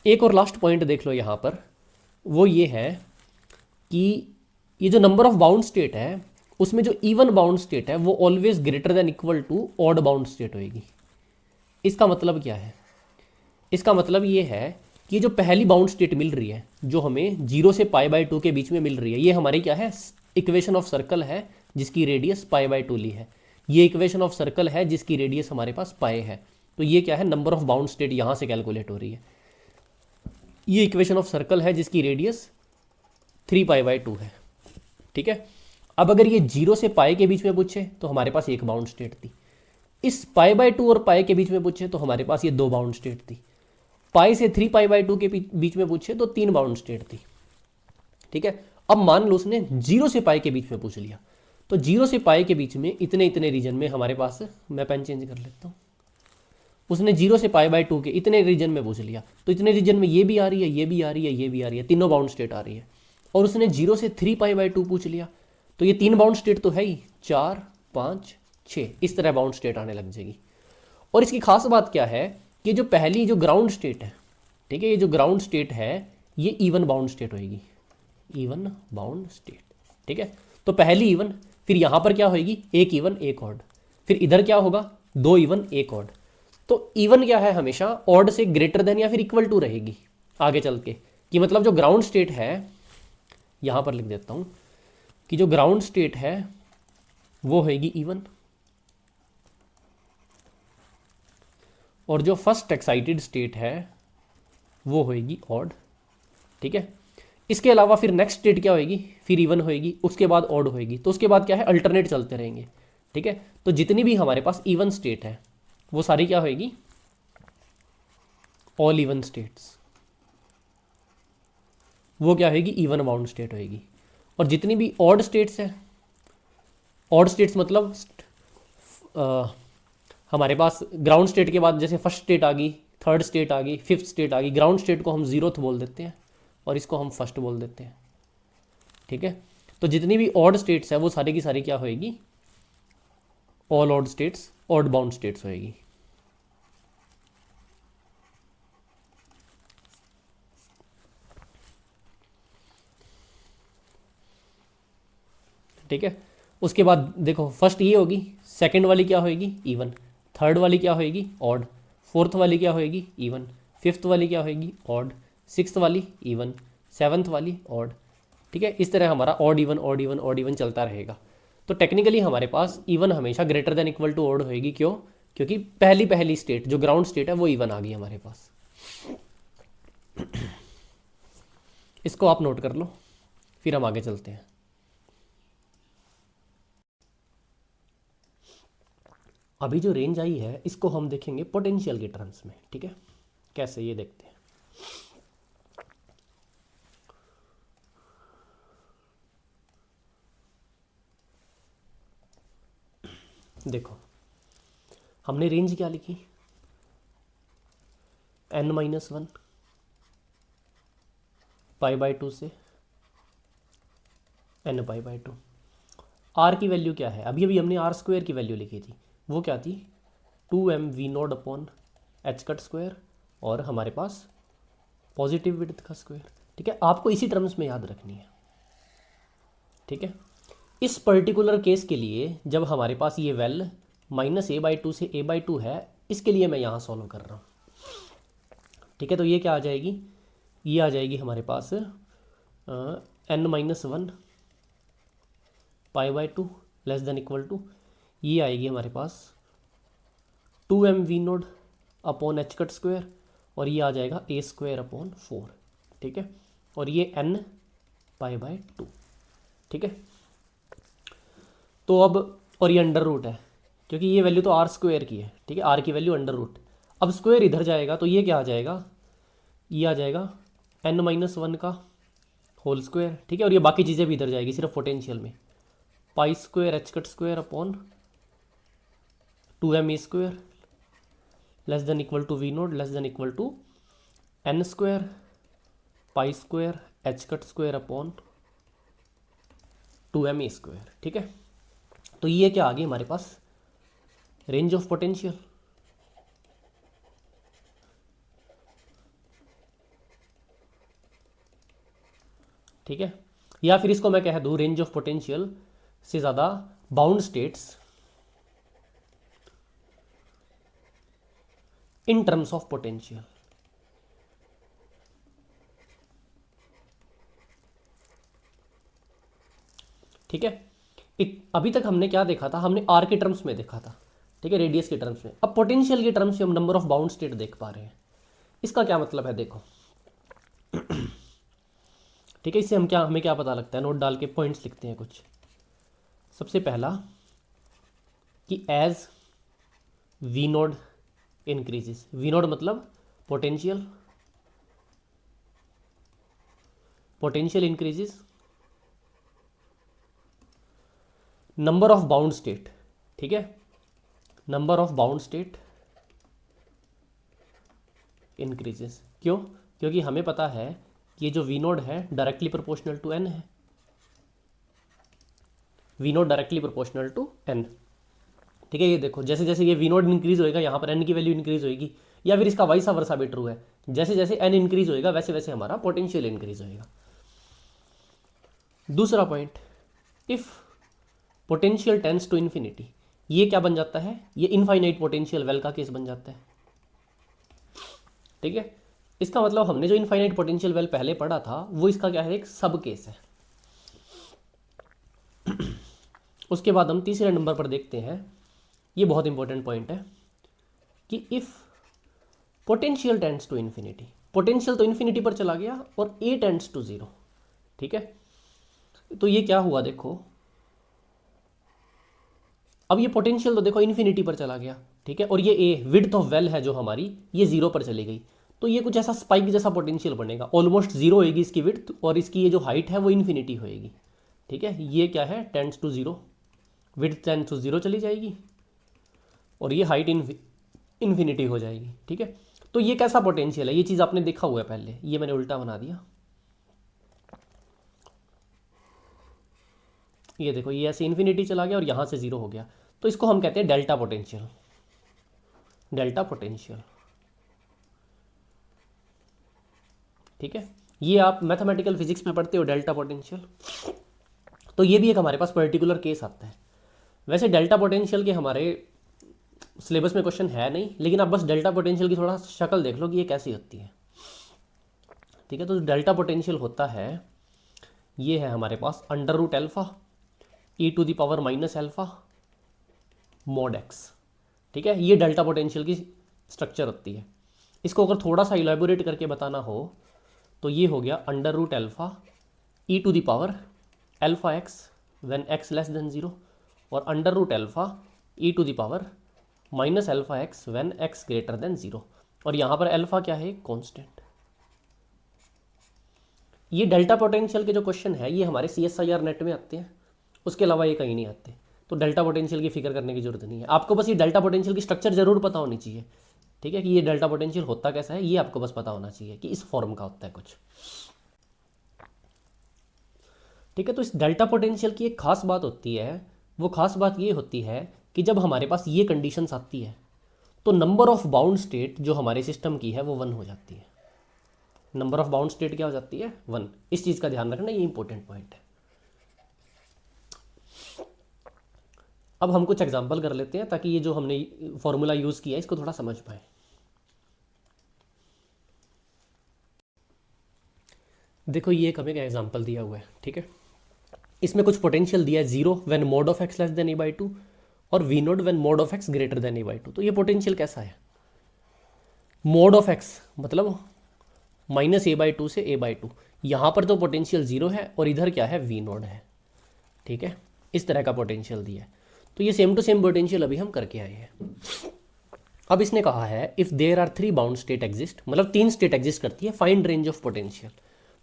एक और लास्ट पॉइंट देख लो यहाँ पर, वो ये है कि ये जो नंबर ऑफ बाउंड स्टेट है उसमें जो इवन बाउंड स्टेट है वो always greater than equal to odd bound state होएगी। इसका मतलब क्या है, इसका मतलब ये है कि जो पहली बाउंड स्टेट मिल रही है जो हमें 0 से π/2 के बीच में मिल रही है, ये हमारी क्या है, इक्वेशन ऑफ सर्कल है जिसकी रेडियस π/2 ली है। ये इक्वेशन ऑफ सर्कल है जिसकी रेडियस हमारे पास पाए है, तो ये क्या है, नंबर ऑफ बाउंड स्टेट यहाँ से कैलकुलेट हो रही है। ये इक्वेशन ऑफ सर्कल है जिसकी रेडियस 3π/2 है। ठीक है, अब अगर ये 0 से पाए के बीच में पूछे तो हमारे पास एक बाउंड स्टेट थी, इस π/2 और पाए के बीच में पूछे तो हमारे पास ये 2 बाउंड स्टेट थी, पाई से 3π/2 के बीच में पूछे तो 3 बाउंड स्टेट थी। ठीक है, अब मान लो उसने 0 से पाई के बीच में पूछ लिया, तो 0 से पाई के बीच में इतने इतने रीजन में हमारे पास, मैं पेन चेंज कर लेता हूँ, उसने 0 से π/2 के इतने रीजन में पूछ लिया, तो इतने रीजन में ये भी आ रही है, ये भी आ रही है, ये भी आ रही है, तीनों बाउंड स्टेट आ रही है। और उसने 0 से 3π/2 पूछ लिया, तो ये 3 बाउंड स्टेट तो है ही, 4 5 6, इस तरह बाउंड स्टेट आने लग जाएगी। और इसकी खास बात क्या है कि जो पहली जो ग्राउंड स्टेट है, ठीक है, ये जो ग्राउंड स्टेट है ये इवन बाउंड स्टेट होगी, इवन बाउंड स्टेट। ठीक है, तो पहली इवन, फिर यहाँ पर क्या होगी, एक इवन एक ऑड, फिर इधर क्या होगा, 2 इवन एक ऑड। तो इवन क्या है, हमेशा ऑड से ग्रेटर देन या फिर इक्वल टू रहेगी आगे चल के, कि मतलब जो ग्राउंड स्टेट है, यहाँ पर लिख देता हूँ कि जो ग्राउंड स्टेट है वो होगी इवन, और जो फर्स्ट एक्साइटेड स्टेट है वो होएगी ऑड। ठीक है, इसके अलावा फिर नेक्स्ट स्टेट क्या होएगी, फिर इवन होएगी, उसके बाद ऑड होएगी, तो उसके बाद क्या है, अल्टरनेट चलते रहेंगे। ठीक है, तो जितनी भी हमारे पास इवन स्टेट है वो सारी क्या होएगी, ऑल इवन स्टेट्स, वो क्या होएगी, इवन बाउंड स्टेट होएगी। और जितनी भी ऑड स्टेट्स है, ऑड स्टेट्स मतलब हमारे पास ग्राउंड स्टेट के बाद जैसे फर्स्ट स्टेट आ गई, थर्ड स्टेट आ गई, फिफ्थ स्टेट आ गई, ग्राउंड स्टेट को हम जीरोथ बोल देते हैं और इसको हम फर्स्ट बोल देते हैं। ठीक है, तो जितनी भी ऑड स्टेट्स है वो सारी की सारी क्या होएगी, all odd states, odd bound states होएगी। ठीक है, उसके बाद देखो फर्स्ट ये होगी, सेकंड वाली क्या होएगी, इवन, थर्ड वाली क्या होएगी, ऑड, फोर्थ वाली क्या होएगी, इवन, फिफ्थ वाली क्या होएगी, ऑड, सिक्स्थ वाली इवन, सेवन्थ वाली ऑड। ठीक है, इस तरह हमारा odd even odd even odd even चलता रहेगा। तो टेक्निकली हमारे पास इवन हमेशा greater than equal to odd होएगी, क्यों, क्योंकि पहली पहली स्टेट जो ग्राउंड स्टेट है वो इवन आ गई हमारे पास। इसको आप नोट कर लो, फिर हम आगे चलते हैं। अभी जो रेंज आई है इसको हम देखेंगे पोटेंशियल के टर्म्स में। ठीक है, कैसे, ये देखते हैं। देखो हमने रेंज क्या लिखी, n-1 π/2 से n π/2। r की वैल्यू क्या है, अभी अभी हमने r² की वैल्यू लिखी थी, वो क्या थी, 2mv0/h² और हमारे पास पॉजिटिव विड्थ का स्क्वायर। ठीक है, आपको इसी टर्म्स में याद रखनी है। ठीक है, इस पर्टिकुलर केस के लिए जब हमारे पास ये वेल -a/2 से a/2 है, इसके लिए मैं यहाँ सॉल्व कर रहा हूँ। ठीक है, तो ये क्या आ जाएगी, ये आ जाएगी हमारे पास n-1 π/2 less than equal to, ये आएगी हमारे पास 2mv0/h² और ये आ जाएगा a²/4। ठीक है, और ये n π/2। ठीक है, तो अब, और ये अंडर रूट है क्योंकि ये वैल्यू तो r² की है। ठीक है, r की वैल्यू अंडर रूट, अब स्क्वायर इधर जाएगा तो ये क्या आ जाएगा, ये आ जाएगा n-1 का होल स्क्वायर, ठीक है, और ये बाकी चीज़ें भी इधर जाएगी सिर्फ पोटेंशियल में, pi square H cut square upon 2m square less than equal to V naught less than equal to n square pi square H cut square upon 2m square, ठीक है। तो ये क्या आ गई हमारे पास, रेंज ऑफ पोटेंशियल। ठीक है, या फिर इसको मैं कह दूं रेंज ऑफ पोटेंशियल से ज़्यादा bound states in terms of potential. ठीक है, अभी तक हमने क्या देखा था, हमने आर के टर्म्स में देखा था, ठीक है, रेडियस के टर्म्स में। अब पोटेंशियल के टर्म्स में हम नंबर ऑफ बाउंड स्टेट देख पा रहे हैं। इसका क्या मतलब है, देखो ठीक है, इससे हमें क्या पता लगता है, नोट डाल के पॉइंट्स लिखते हैं कुछ। सबसे पहला कि as V naught increases, V naught मतलब potential increases, number of bound state, ठीक है, number of bound state increases. क्यों? क्योंकि हमें पता है कि ये जो वी नोड है डायरेक्टली प्रोपोर्शनल टू एन है, V naught directly proportional to N, ठीक है। ये देखो जैसे जैसे ये वी नोड इंक्रीज होएगा यहाँ पर एन की वैल्यू इंक्रीज होएगी, या फिर इसका वाइस वर्सा भी ट्रू है, जैसे जैसे एन इंक्रीज होएगा वैसे वैसे हमारा पोटेंशियल इंक्रीज होएगा। दूसरा point, if potential tends to infinity, ये क्या बन जाता है, ये इनफाइनाइट पोटेंशियल वेल का केस बन जाता है, ठीक है। इसका मतलब हमने जो इनफाइनाइट पोटेंशियल वेल पहले पढ़ा था वो इसका क्या है, एक सब केस है। उसके बाद हम तीसरे नंबर पर देखते हैं, ये बहुत इंपॉर्टेंट पॉइंट है कि if potential tends to infinity, potential तो इन्फिनिटी पर चला गया और ए टेंड्स टू जीरो, ठीक है। तो ये क्या हुआ, देखो अब ये पोटेंशियल तो देखो इन्फिनिटी पर चला गया, ठीक है, और ये ए विड्थ ऑफ वेल है जो हमारी, ये जीरो पर चली गई, तो ये कुछ ऐसा स्पाइक जैसा पोटेंशियल बनेगा, ऑलमोस्ट जीरो होएगी इसकी विड्थ, और इसकी ये जो हाइट है वो इन्फिनिटी होएगी, ठीक है। ये क्या है, tends to zero, width tends to zero चली जाएगी और ये हाइट इन्फिनिटी हो जाएगी, ठीक है। तो ये कैसा पोटेंशियल है, ये चीज़ आपने देखा हुआ है पहले, ये मैंने उल्टा बना दिया, ये देखो ये ऐसे इन्फिनिटी चला गया और यहाँ से जीरो हो गया, तो इसको हम कहते हैं डेल्टा पोटेंशियल, डेल्टा पोटेंशियल, ठीक है। ये आप मैथमेटिकल फिजिक्स में पढ़ते हो डेल्टा पोटेंशियल, तो ये भी एक हमारे पास पर्टिकुलर केस आता है। वैसे डेल्टा पोटेंशियल के हमारे सिलेबस में क्वेश्चन है नहीं, लेकिन आप बस डेल्टा पोटेंशियल की थोड़ा शक्ल देख लो कि ये कैसी होती है, ठीक है। तो डेल्टा पोटेंशियल होता है, ये है हमारे पास under root alpha E to the power minus alpha mod X, ठीक है। ये डेल्टा पोटेंशियल की स्ट्रक्चर होती है। इसको अगर थोड़ा सा इलेबोरेट करके बताना हो तो ये हो गया under root alpha E to the power alpha X when X less than zero, और under root alpha E to the power minus alpha X when X greater than zero, और यहाँ पर एल्फा क्या है, कॉन्स्टेंट। ये delta potential के जो question है ये हमारे CSIR नेट में आते हैं, उसके अलावा ये कहीं नहीं आते। तो डेल्टा पोटेंशियल की फिक्र करने की जरूरत नहीं है, आपको बस ये डेल्टा पोटेंशियल की स्ट्रक्चर जरूर पता होनी चाहिए, ठीक है, कि ये डेल्टा पोटेंशियल होता कैसा है, ये आपको बस पता होना चाहिए कि इस फॉर्म का होता है कुछ, ठीक है। तो इस डेल्टा पोटेंशियल की एक खास बात होती है, वो खास बात ये होती है कि जब हमारे पास ये कंडीशंस आती है तो नंबर ऑफ बाउंड स्टेट जो हमारे सिस्टम की है वो 1 हो जाती है, नंबर ऑफ बाउंड स्टेट क्या हो जाती है, 1। इस चीज़ का ध्यान रखना, ये इंपॉर्टेंट पॉइंट है। अब हम कुछ एग्जांपल कर लेते हैं ताकि ये जो हमने फॉर्मूला यूज़ किया है इसको थोड़ा समझ पाए। देखो ये एक हमें एग्जांपल दिया हुआ है, ठीक है। इसमें कुछ पोटेंशियल दिया है, 0 when mode of x less than a/2 और v node when mode of x greater than a/2। तो ये पोटेंशियल कैसा है, मोड ऑफ एक्स मतलब माइनस a/2 से a/2, यहाँ पर तो पोटेंशियल 0 है और इधर क्या है, v नोड है, ठीक है। इस तरह का पोटेंशियल दिया है, तो ये सेम टू सेम पोटेंशियल अभी हम करके आए हैं। अब इसने कहा है if there are 3 bound state exist, मतलब 3 स्टेट एग्जिस्ट करती है, find range of potential.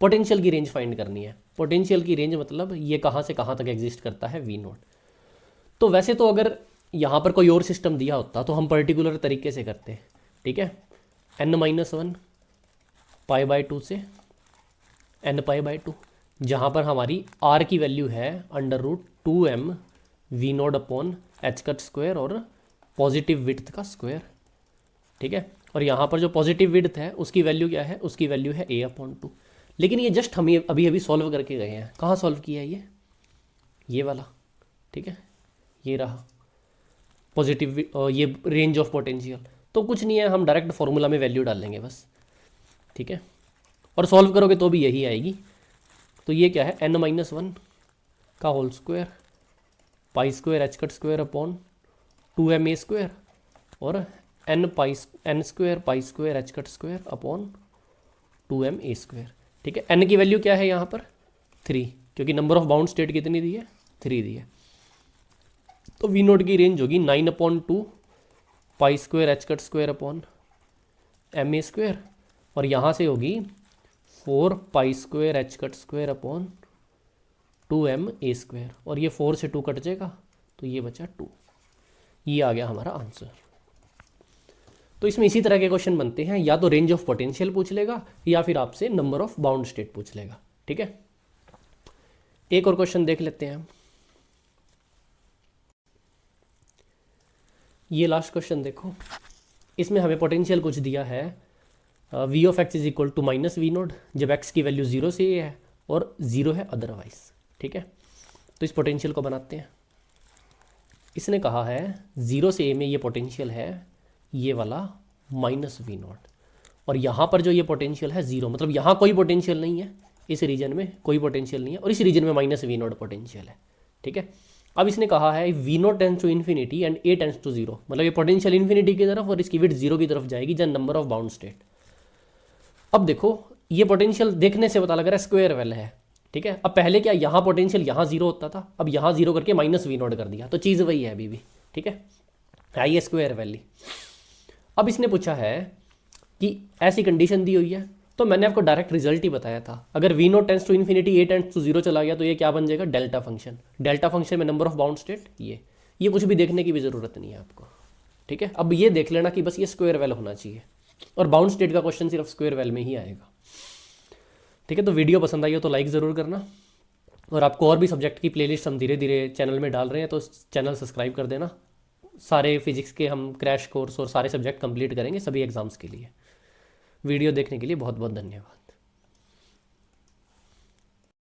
Potential की रेंज फाइंड करनी है। पोटेंशियल की रेंज मतलब ये कहाँ से कहाँ तक एग्जिस्ट करता है वी नोट। तो वैसे तो अगर यहाँ पर कोई और सिस्टम दिया होता तो हम पर्टिकुलर तरीके से करते, ठीक है। n-1 π/2 से n π/2, जहाँ पर हमारी r की वैल्यू है √2m V naught upon H cut square और पॉजिटिव विड्थ का स्क्वायर, ठीक है। और यहाँ पर जो पॉजिटिव विड्थ है उसकी वैल्यू क्या है, उसकी वैल्यू है a/2। लेकिन ये जस्ट हम अभी अभी सॉल्व करके गए हैं। कहाँ सॉल्व किया है ये वाला, ठीक है, ये रहा पॉजिटिव ये रेंज ऑफ पोटेंशियल। तो कुछ नहीं है, हम डायरेक्ट फॉर्मूला में वैल्यू डाल लेंगे बस, ठीक है। और सॉल्व करोगे तो भी यही आएगी। तो ये क्या है, n-1 का whole square π² H cut square upon 2ma² और n² π² H cut square upon 2ma², ठीक है। n की वैल्यू क्या है यहाँ पर 3, क्योंकि नंबर ऑफ बाउंड स्टेट कितनी दी है, 3 दी है। तो वी नोट की रेंज होगी 9/2 π² H cut square upon ma², और यहाँ से होगी 4 π² H cut square upon 2ma², और ये 4 से 2 कट जाएगा तो ये बचा 2। ये आ गया हमारा आंसर। तो इसमें इसी तरह के क्वेश्चन बनते हैं, या तो रेंज ऑफ पोटेंशियल पूछ लेगा या फिर आपसे नंबर ऑफ बाउंड स्टेट पूछ लेगा, ठीक है। एक और क्वेश्चन देख लेते हैं हम। ये लास्ट क्वेश्चन देखो, इसमें हमें पोटेंशियल कुछ दिया है v of x is equal to minus V naught, जब x की वैल्यू 0 से a है और 0 है अदरवाइज, ठीक है। तो इस पोटेंशियल को बनाते हैं। इसने कहा है 0 से a में ये पोटेंशियल है ये वाला माइनस वी नोट, और यहाँ पर जो ये पोटेंशियल है 0, मतलब यहाँ कोई पोटेंशियल नहीं है, इस रीजन में कोई पोटेंशियल नहीं है, और इस रीजन में माइनस वी नोट पोटेंशियल है, ठीक है। अब इसने कहा है V naught tends to infinity and a tends to 0, मतलब ये पोटेंशियल इन्फिनिटी की तरफ और इसकी विड्थ 0 की तरफ जाएगी जब नंबर ऑफ बाउंड स्टेट। अब देखो ये पोटेंशियल देखने से पता लग रहा है स्क्वायर वेल है, ठीक है। अब पहले क्या यहाँ पोटेंशियल यहाँ 0 होता था, अब यहाँ 0 करके माइनस वी नोट कर दिया, तो चीज़ वही है अभी भी, ठीक है ये स्क्वायर वैली। अब इसने पूछा है कि ऐसी कंडीशन दी हुई है, तो मैंने आपको डायरेक्ट रिजल्ट ही बताया था, अगर V naught tends to infinity a tends to 0 चला गया तो ये क्या बन जाएगा, डेल्टा फंक्शन। डेल्टा फंक्शन में नंबर ऑफ बाउंड स्टेट ये कुछ भी देखने की भी ज़रूरत नहीं है आपको, ठीक है। अब ये देख लेना कि बस ये स्क्वायर वेल होना चाहिए, और बाउंड स्टेट का क्वेश्चन सिर्फ स्क्वायर वेल में ही आएगा, ठीक है। तो वीडियो पसंद आई हो तो लाइक ज़रूर करना, और आपको और भी सब्जेक्ट की प्लेलिस्ट हम धीरे धीरे चैनल में डाल रहे हैं, तो चैनल सब्सक्राइब कर देना। सारे फिजिक्स के हम क्रैश कोर्स और सारे सब्जेक्ट कंप्लीट करेंगे सभी एग्ज़ाम्स के लिए। वीडियो देखने के लिए बहुत बहुत धन्यवाद।